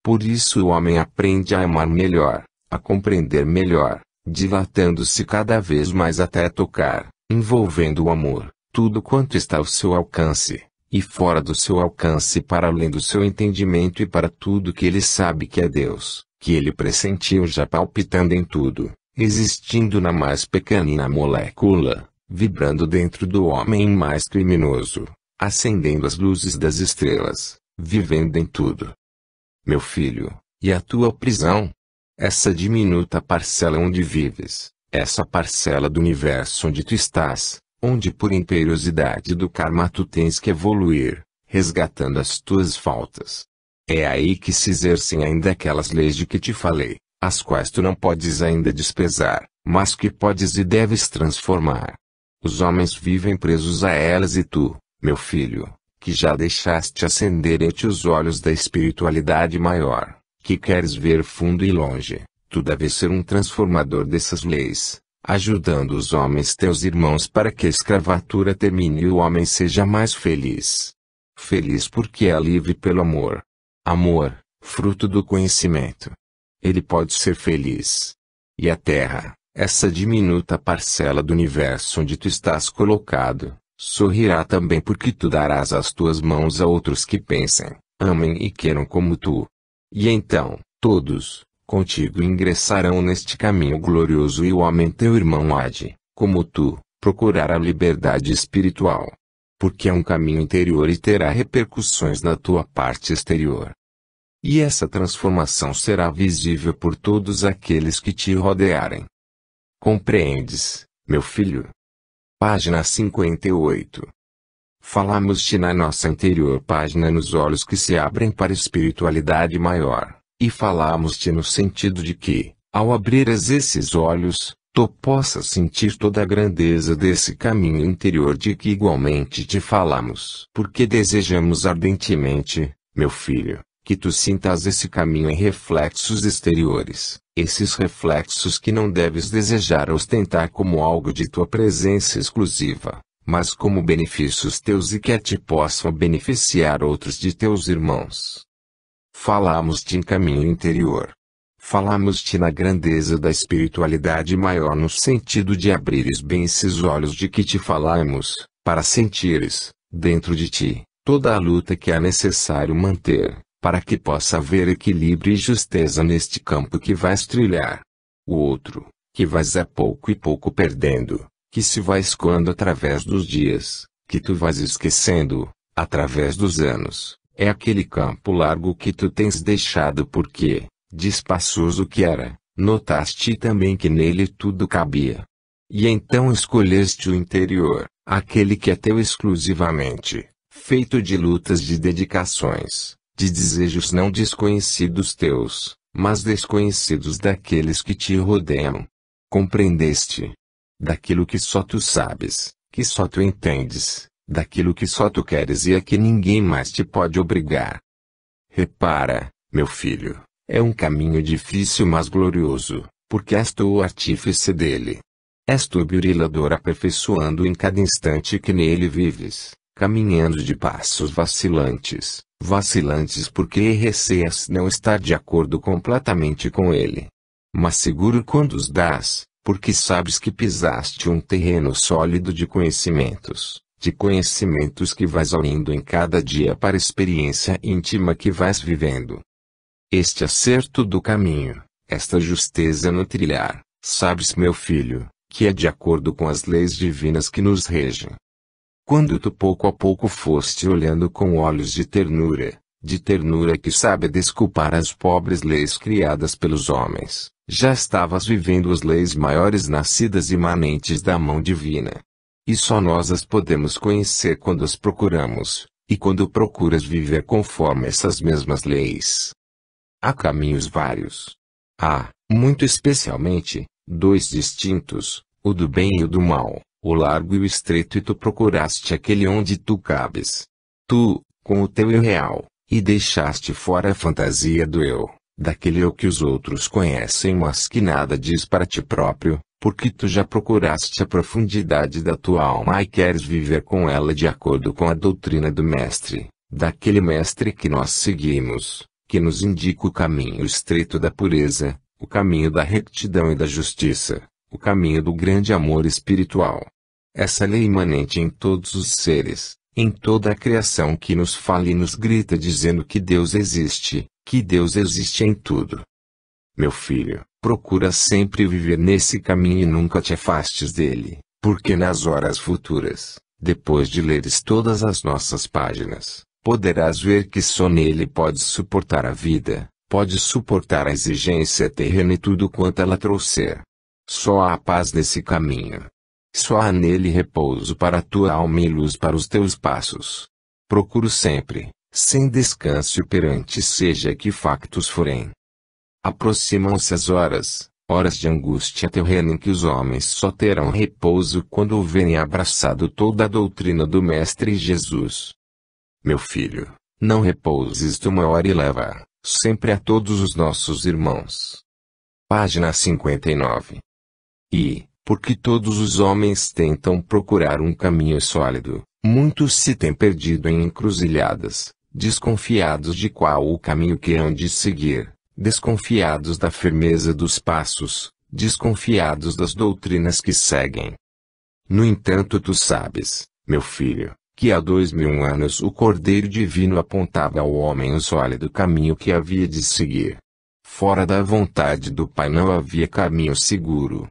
Por isso o homem aprende a amar melhor, a compreender melhor, dilatando-se cada vez mais até tocar, envolvendo o amor, tudo quanto está ao seu alcance, e fora do seu alcance para além do seu entendimento e para tudo que ele sabe que é Deus, que ele pressentiu já palpitando em tudo, existindo na mais pequenina molécula, vibrando dentro do homem mais criminoso, acendendo as luzes das estrelas, vivendo em tudo. Meu filho, e a tua prisão? essa diminuta parcela onde vives, essa parcela do universo onde tu estás, onde por imperiosidade do karma tu tens que evoluir, resgatando as tuas faltas. É aí que se exercem ainda aquelas leis de que te falei, as quais tu não podes ainda desprezar, mas que podes e deves transformar. Os homens vivem presos a elas e tu, meu filho, que já deixaste acenderem-te os olhos da espiritualidade maior, que queres ver fundo e longe, tu deves ser um transformador dessas leis, ajudando os homens teus irmãos para que a escravatura termine e o homem seja mais feliz. Feliz porque é livre pelo amor. Amor, fruto do conhecimento. Ele pode ser feliz. E a terra, essa diminuta parcela do universo onde tu estás colocado, sorrirá também porque tu darás as tuas mãos a outros que pensem, amem e queiram como tu. E então, todos, contigo ingressarão neste caminho glorioso e o homem teu irmão há de, como tu, procurar a liberdade espiritual. Porque é um caminho interior e terá repercussões na tua parte exterior. E essa transformação será visível por todos aqueles que te rodearem. Compreendes, meu filho? Página 58. Falamos-te na nossa anterior página nos olhos que se abrem para a espiritualidade maior, e falamos-te no sentido de que, ao abrires esses olhos, tu possas sentir toda a grandeza desse caminho interior de que igualmente te falamos. Porque desejamos ardentemente, meu filho, que tu sintas esse caminho em reflexos exteriores, esses reflexos que não deves desejar ostentar como algo de tua presença exclusiva, mas como benefícios teus e que a ti possam beneficiar outros de teus irmãos. Falamos-te em caminho interior. Falamos-te na grandeza da espiritualidade maior no sentido de abrires bem esses olhos de que te falamos, para sentires, dentro de ti, toda a luta que é necessário manter, para que possa haver equilíbrio e justeza neste campo que vais trilhar. O outro, que vais a pouco e pouco perdendo, que se vai escoando através dos dias, que tu vais esquecendo, através dos anos, é aquele campo largo que tu tens deixado porque, despaçoso que era, notaste também que nele tudo cabia. E então escolheste o interior, aquele que é teu exclusivamente, feito de lutas de dedicações, de desejos não desconhecidos teus, mas desconhecidos daqueles que te rodeiam. Compreendeste? Daquilo que só tu sabes, que só tu entendes, daquilo que só tu queres e a que ninguém mais te pode obrigar. Repara, meu filho. É um caminho difícil mas glorioso, porque és tu o artífice dele. És tu o burilador aperfeiçoando em cada instante que nele vives, caminhando de passos vacilantes, vacilantes porque receias não estar de acordo completamente com ele. Mas seguro quando os dás, porque sabes que pisaste um terreno sólido de conhecimentos que vais unindo em cada dia para a experiência íntima que vais vivendo. Este acerto do caminho, esta justeza no trilhar, sabes, meu filho, que é de acordo com as leis divinas que nos regem. Quando tu pouco a pouco foste olhando com olhos de ternura que sabe desculpar as pobres leis criadas pelos homens, já estavas vivendo as leis maiores nascidas imanentes da mão divina. E só nós as podemos conhecer quando as procuramos, e quando procuras viver conforme essas mesmas leis. Há caminhos vários. Há, muito especialmente, dois distintos, o do bem e o do mal, o largo e o estreito e tu procuraste aquele onde tu cabes. Tu, com o teu eu real, e deixaste fora a fantasia do eu, daquele eu que os outros conhecem mas que nada diz para ti próprio, porque tu já procuraste a profundidade da tua alma e queres viver com ela de acordo com a doutrina do mestre, daquele mestre que nós seguimos, que nos indica o caminho estreito da pureza, o caminho da retidão e da justiça, o caminho do grande amor espiritual. Essa lei imanente em todos os seres, em toda a criação que nos fala e nos grita dizendo que Deus existe em tudo. Meu filho, procura sempre viver nesse caminho e nunca te afastes dele, porque nas horas futuras, depois de leres todas as nossas páginas, poderás ver que só nele podes suportar a vida, pode suportar a exigência terrena e tudo quanto ela trouxer. Só há paz nesse caminho. Só há nele repouso para a tua alma e luz para os teus passos. Procuro sempre, sem descanso perante seja que factos forem. Aproximam-se as horas de angústia terrena em que os homens só terão repouso quando houverem abraçado toda a doutrina do Mestre Jesus. Meu filho, não repouses uma hora e leva sempre a todos os nossos irmãos. Página 59. E, porque todos os homens tentam procurar um caminho sólido, muitos se têm perdido em encruzilhadas, desconfiados de qual o caminho que hão de seguir, desconfiados da firmeza dos passos, desconfiados das doutrinas que seguem. No entanto, tu sabes, meu filho, que há 2000 anos o Cordeiro Divino apontava ao homem o sólido caminho que havia de seguir. Fora da vontade do Pai não havia caminho seguro.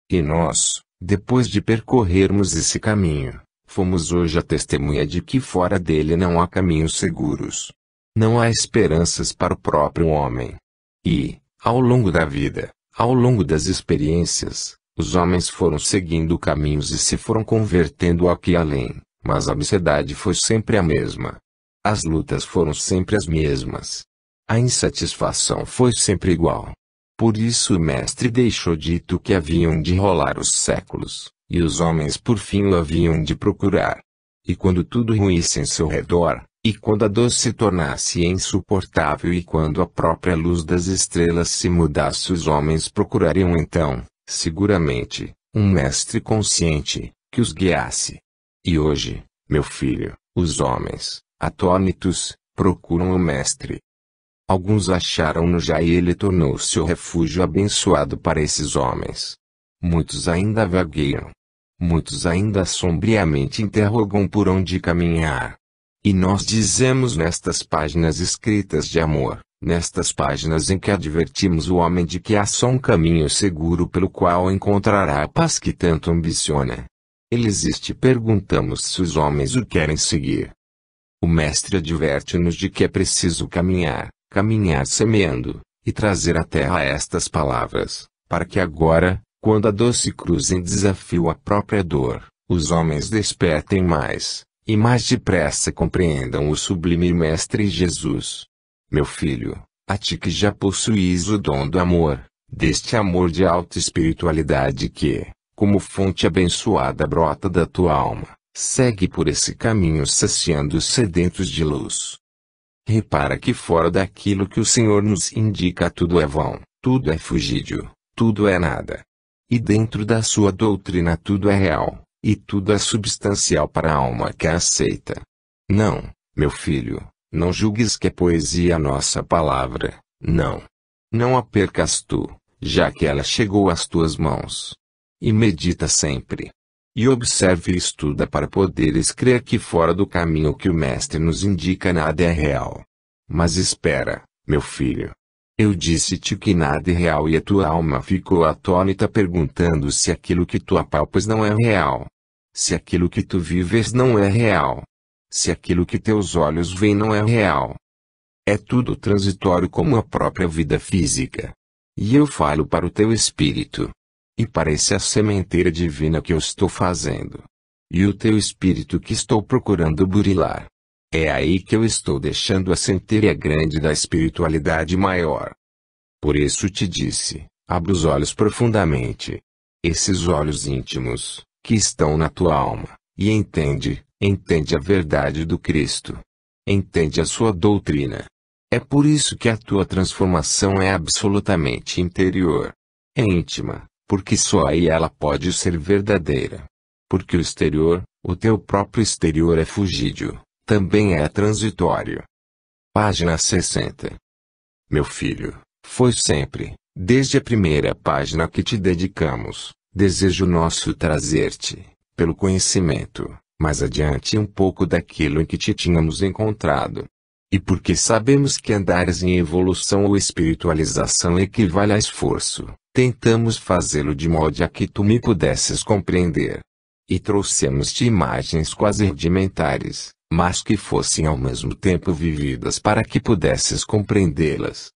E nós, depois de percorrermos esse caminho, fomos hoje a testemunha de que fora dele não há caminhos seguros. Não há esperanças para o próprio homem. E, ao longo da vida, ao longo das experiências, os homens foram seguindo caminhos e se foram convertendo aqui e além, mas a ansiedade foi sempre a mesma. As lutas foram sempre as mesmas. A insatisfação foi sempre igual. Por isso o Mestre deixou dito que haviam de rolar os séculos, e os homens por fim o haviam de procurar. E quando tudo ruísse em seu redor, e quando a dor se tornasse insuportável e quando a própria luz das estrelas se mudasse, os homens procurariam então, seguramente, um mestre consciente, que os guiasse. E hoje, meu filho, os homens, atônitos, procuram o mestre. Alguns acharam-no já e ele tornou-se o refúgio abençoado para esses homens. Muitos ainda vagueiam. Muitos ainda sombriamente interrogam por onde caminhar. E nós dizemos nestas páginas escritas de amor, nestas páginas em que advertimos o homem de que há só um caminho seguro pelo qual encontrará a paz que tanto ambiciona. Ele existe e perguntamos se os homens o querem seguir. O Mestre adverte-nos de que é preciso caminhar semeando, e trazer à terra estas palavras, para que agora, quando a dor se cruza em desafio à própria dor, os homens despertem mais, e mais depressa compreendam o sublime Mestre Jesus. Meu filho, a ti que já possuís o dom do amor, deste amor de alta espiritualidade que, como fonte abençoada brota da tua alma, segue por esse caminho saciando os sedentos de luz. Repara que fora daquilo que o Senhor nos indica tudo é vão, tudo é fugídio, tudo é nada. E dentro da sua doutrina tudo é real, e tudo é substancial para a alma que a aceita. Não, meu filho, não julgues que é poesia a nossa palavra, não. Não a percas tu, já que ela chegou às tuas mãos. E medita sempre. E observe e estuda para poderes crer que fora do caminho que o Mestre nos indica nada é real. Mas espera, meu filho. Eu disse-te que nada é real e a tua alma ficou atônita perguntando se aquilo que tu apalpas não é real. Se aquilo que tu vives não é real. Se aquilo que teus olhos veem não é real. É tudo transitório como a própria vida física. E eu falo para o teu espírito. E parece a sementeira divina que eu estou fazendo. E o teu espírito que estou procurando burilar. É aí que eu estou deixando a centelha grande da espiritualidade maior. Por isso te disse, abre os olhos profundamente. Esses olhos íntimos, que estão na tua alma, e entende a verdade do Cristo. Entende a sua doutrina. É por isso que a tua transformação é absolutamente interior. É íntima. Porque só aí ela pode ser verdadeira. Porque o exterior, o teu próprio exterior é fugídio, também é transitório. Página 60. Meu filho, foi sempre, desde a primeira página que te dedicamos, desejo nosso trazer-te, pelo conhecimento, mais adiante um pouco daquilo em que te tínhamos encontrado. E porque sabemos que andares em evolução ou espiritualização equivale a esforço, tentamos fazê-lo de modo a que tu me pudesses compreender. E trouxemos-te imagens quase rudimentares, mas que fossem ao mesmo tempo vividas para que pudesses compreendê-las.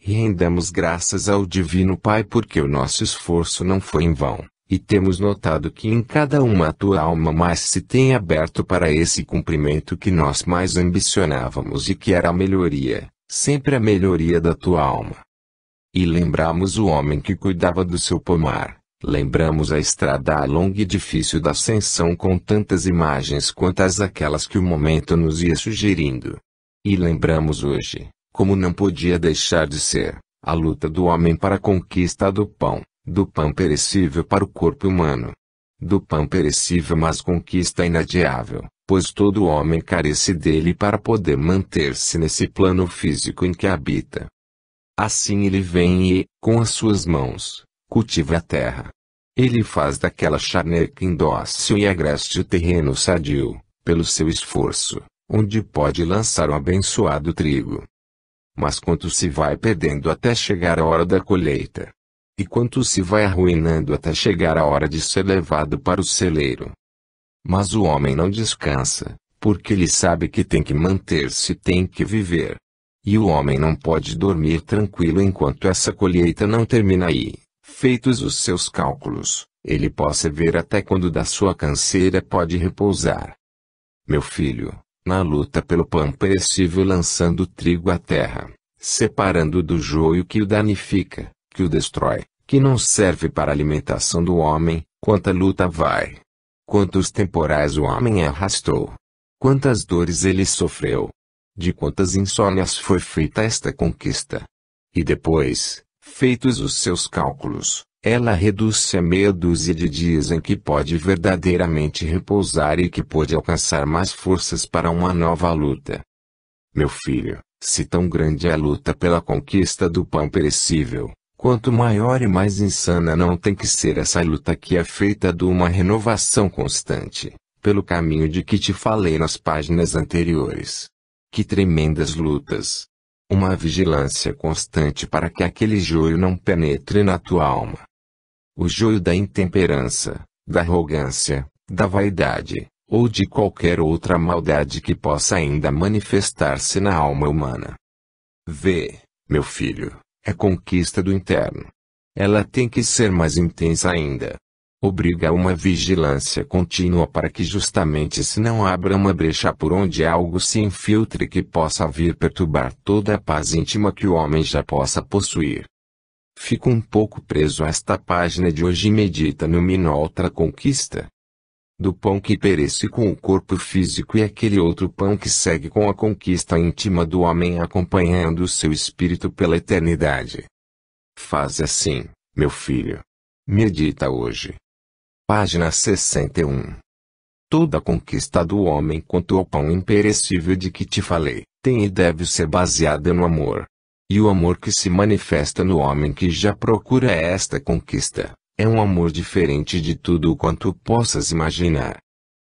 E rendamos graças ao Divino Pai porque o nosso esforço não foi em vão, e temos notado que em cada uma a tua alma mais se tem aberto para esse cumprimento que nós mais ambicionávamos e que era a melhoria, sempre a melhoria da tua alma. E lembramos o homem que cuidava do seu pomar, lembramos a estrada longa e difícil da ascensão com tantas imagens quantas aquelas que o momento nos ia sugerindo. E lembramos hoje, como não podia deixar de ser, a luta do homem para a conquista do pão perecível para o corpo humano. Do pão perecível mas conquista inadiável, pois todo homem carece dele para poder manter-se nesse plano físico em que habita. Assim ele vem e, com as suas mãos, cultiva a terra. Ele faz daquela charneca indócil e agreste o terreno sadio, pelo seu esforço, onde pode lançar o abençoado trigo. Mas quanto se vai perdendo até chegar a hora da colheita? E quanto se vai arruinando até chegar a hora de ser levado para o celeiro? Mas o homem não descansa, porque ele sabe que tem que manter-se, tem que viver. E o homem não pode dormir tranquilo enquanto essa colheita não termina e, feitos os seus cálculos, ele possa ver até quando da sua canseira pode repousar. Meu filho, na luta pelo pão perecível lançando o trigo à terra, separando do joio que o danifica, que o destrói, que não serve para a alimentação do homem, quanta luta vai. Quantos temporais o homem arrastou. Quantas dores ele sofreu. De quantas insônias foi feita esta conquista. E depois, feitos os seus cálculos, ela reduz-se a meia dúzia de dias em que pode verdadeiramente repousar e que pode alcançar mais forças para uma nova luta. Meu filho, se tão grande é a luta pela conquista do pão perecível, quanto maior e mais insana não tem que ser essa luta que é feita de uma renovação constante, pelo caminho de que te falei nas páginas anteriores. Que tremendas lutas! Uma vigilância constante para que aquele joio não penetre na tua alma. O joio da intemperança, da arrogância, da vaidade, ou de qualquer outra maldade que possa ainda manifestar-se na alma humana. Vê, meu filho, é conquista do interno. Ela tem que ser mais intensa ainda. Obriga a uma vigilância contínua para que justamente se não abra uma brecha por onde algo se infiltre que possa vir perturbar toda a paz íntima que o homem já possa possuir. Fica um pouco preso a esta página de hoje e medita numa outra conquista. Do pão que perece com o corpo físico e aquele outro pão que segue com a conquista íntima do homem acompanhando o seu espírito pela eternidade. Faz assim, meu filho. Medita hoje. Página 61. Toda a conquista do homem quanto ao pão imperecível de que te falei, tem e deve ser baseada no amor. E o amor que se manifesta no homem que já procura esta conquista, é um amor diferente de tudo o quanto possas imaginar.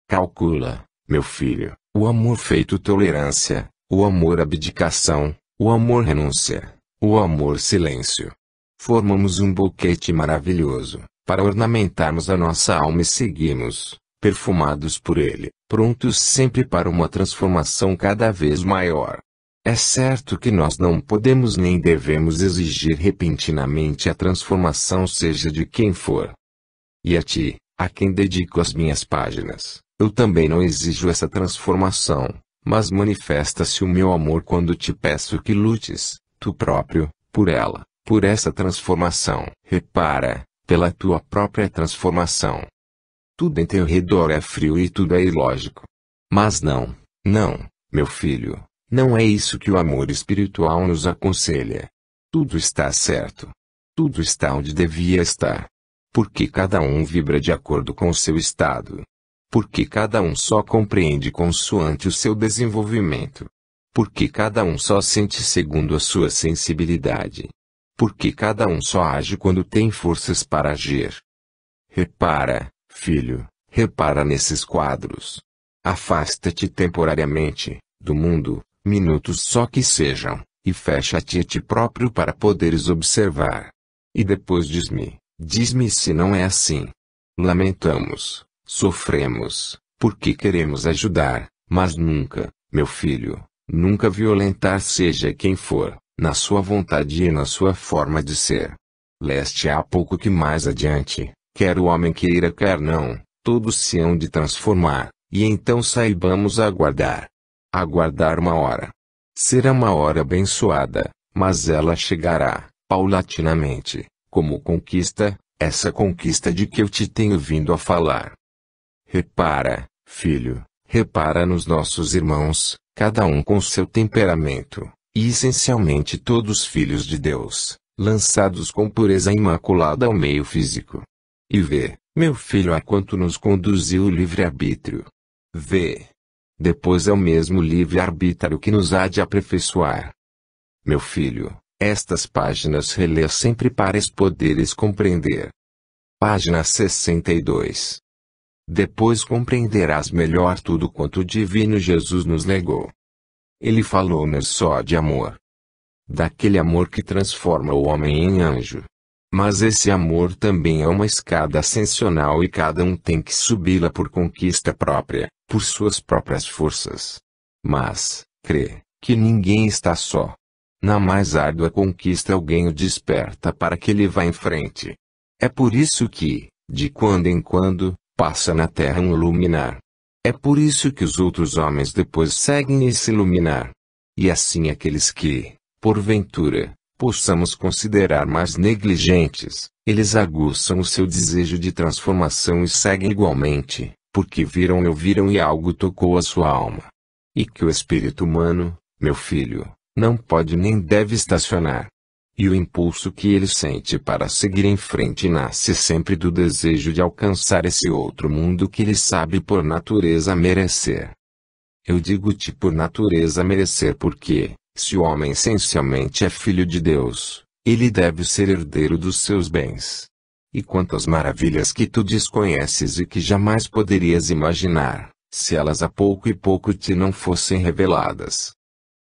Calcula, meu filho, o amor feito tolerância, o amor abdicação, o amor renúncia, o amor silêncio. Formamos um boquete maravilhoso, para ornamentarmos a nossa alma e seguimos, perfumados por ele, prontos sempre para uma transformação cada vez maior. É certo que nós não podemos nem devemos exigir repentinamente a transformação seja de quem for. E a ti, a quem dedico as minhas páginas, eu também não exijo essa transformação, mas manifesta-se o meu amor quando te peço que lutes, tu próprio, por ela, por essa transformação. Repara, pela tua própria transformação. Tudo em teu redor é frio e tudo é ilógico. Mas não, meu filho, não é isso que o amor espiritual nos aconselha. Tudo está certo. Tudo está onde devia estar. Porque cada um vibra de acordo com o seu estado. Porque cada um só compreende consoante o seu desenvolvimento. Porque cada um só sente segundo a sua sensibilidade. Porque cada um só age quando tem forças para agir. Repara, filho, repara nesses quadros. Afasta-te temporariamente, do mundo, minutos só que sejam, e fecha-te a ti próprio para poderes observar. E depois diz-me se não é assim. Lamentamos, sofremos, porque queremos ajudar, mas nunca, meu filho, nunca violentar seja quem for, na sua vontade e na sua forma de ser. Leste há pouco que mais adiante, quer o homem queira quer não, todos se hão de transformar, e então saibamos aguardar. Aguardar uma hora. Será uma hora abençoada, mas ela chegará, paulatinamente, como conquista, essa conquista de que eu te tenho vindo a falar. Repara, filho, repara nos nossos irmãos, cada um com seu temperamento, e essencialmente todos filhos de Deus, lançados com pureza imaculada ao meio físico. E vê, meu filho, a quanto nos conduziu o livre-arbítrio. Vê. Depois é o mesmo livre-arbítrio que nos há de aperfeiçoar. Meu filho, estas páginas relê sempre para poderes compreender. Página 62. Depois compreenderás melhor tudo quanto o divino Jesus nos legou. Ele falou-nos só de amor. Daquele amor que transforma o homem em anjo. Mas esse amor também é uma escada ascensional e cada um tem que subi-la por conquista própria, por suas próprias forças. Mas, crê, que ninguém está só. Na mais árdua conquista alguém o desperta para que ele vá em frente. É por isso que, de quando em quando, passa na terra um luminar. É por isso que os outros homens depois seguem esse luminar. E assim aqueles que, porventura, possamos considerar mais negligentes, eles aguçam o seu desejo de transformação e seguem igualmente, porque viram e ouviram e algo tocou a sua alma. E que o espírito humano, meu filho, não pode nem deve estacionar. E o impulso que ele sente para seguir em frente nasce sempre do desejo de alcançar esse outro mundo que ele sabe por natureza merecer. Eu digo-te por natureza merecer porque, se o homem essencialmente é filho de Deus, ele deve ser herdeiro dos seus bens. E quantas maravilhas que tu desconheces e que jamais poderias imaginar, se elas a pouco e pouco te não fossem reveladas.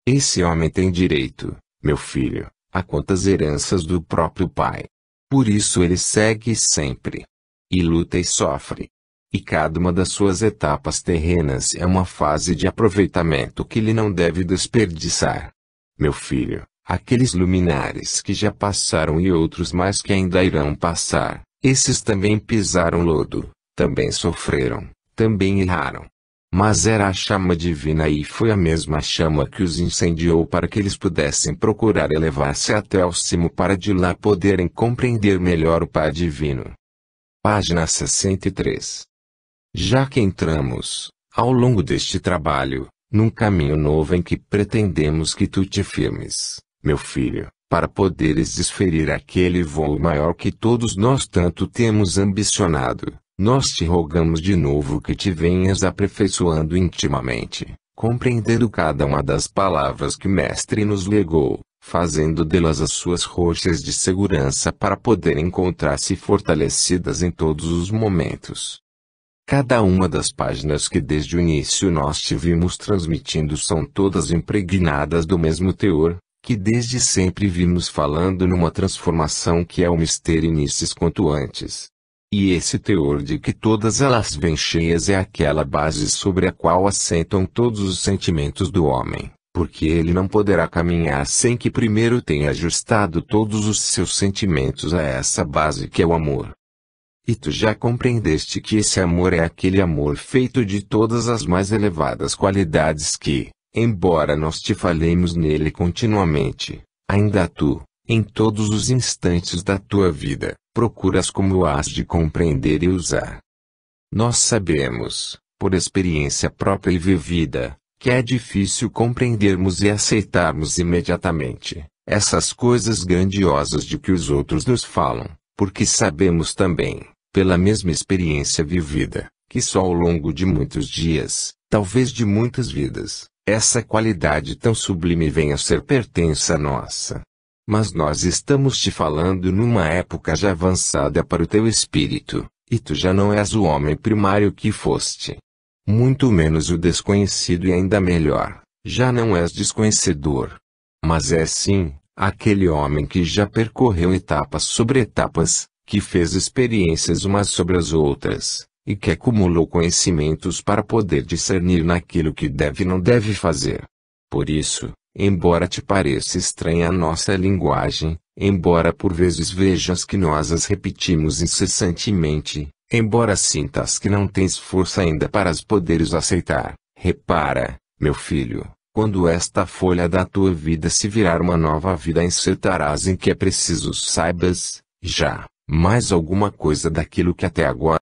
Esse homem tem direito, meu filho, a quantas heranças do próprio Pai. Por isso ele segue sempre. E luta e sofre. E cada uma das suas etapas terrenas é uma fase de aproveitamento que ele não deve desperdiçar. Meu filho, aqueles luminares que já passaram e outros mais que ainda irão passar, esses também pisaram lodo, também sofreram, também erraram. Mas era a chama divina e foi a mesma chama que os incendiou para que eles pudessem procurar elevar-se até ao cimo para de lá poderem compreender melhor o Pai Divino. Página 63. Já que entramos, ao longo deste trabalho, num caminho novo em que pretendemos que tu te firmes, meu filho, para poderes desferir aquele voo maior que todos nós tanto temos ambicionado, nós te rogamos de novo que te venhas aperfeiçoando intimamente, compreendendo cada uma das palavras que o Mestre nos legou, fazendo delas as suas rochas de segurança para poderem encontrar-se fortalecidas em todos os momentos. Cada uma das páginas que desde o início nós te vimos transmitindo são todas impregnadas do mesmo teor, que desde sempre vimos falando numa transformação que é o mistério inicis quanto antes. E esse teor de que todas elas vêm cheias é aquela base sobre a qual assentam todos os sentimentos do homem, porque ele não poderá caminhar sem que primeiro tenha ajustado todos os seus sentimentos a essa base que é o amor. E tu já compreendeste que esse amor é aquele amor feito de todas as mais elevadas qualidades que, embora nós te falemos nele continuamente, ainda tu, em todos os instantes da tua vida, procuras como has de compreender e usar. Nós sabemos, por experiência própria e vivida, que é difícil compreendermos e aceitarmos imediatamente essas coisas grandiosas de que os outros nos falam, porque sabemos também, pela mesma experiência vivida, que só ao longo de muitos dias, talvez de muitas vidas, essa qualidade tão sublime venha a ser pertença nossa. Mas nós estamos te falando numa época já avançada para o teu espírito, e tu já não és o homem primário que foste. Muito menos o desconhecido e ainda melhor, já não és desconhecedor. Mas é sim, aquele homem que já percorreu etapas sobre etapas, que fez experiências umas sobre as outras, e que acumulou conhecimentos para poder discernir naquilo que deve e não deve fazer. Por isso, embora te pareça estranha a nossa linguagem, embora por vezes vejas que nós as repetimos incessantemente, embora sintas que não tens força ainda para as poderes aceitar, repara, meu filho, quando esta folha da tua vida se virar uma nova vida insertarás em que é preciso saibas, já, mais alguma coisa daquilo que até agora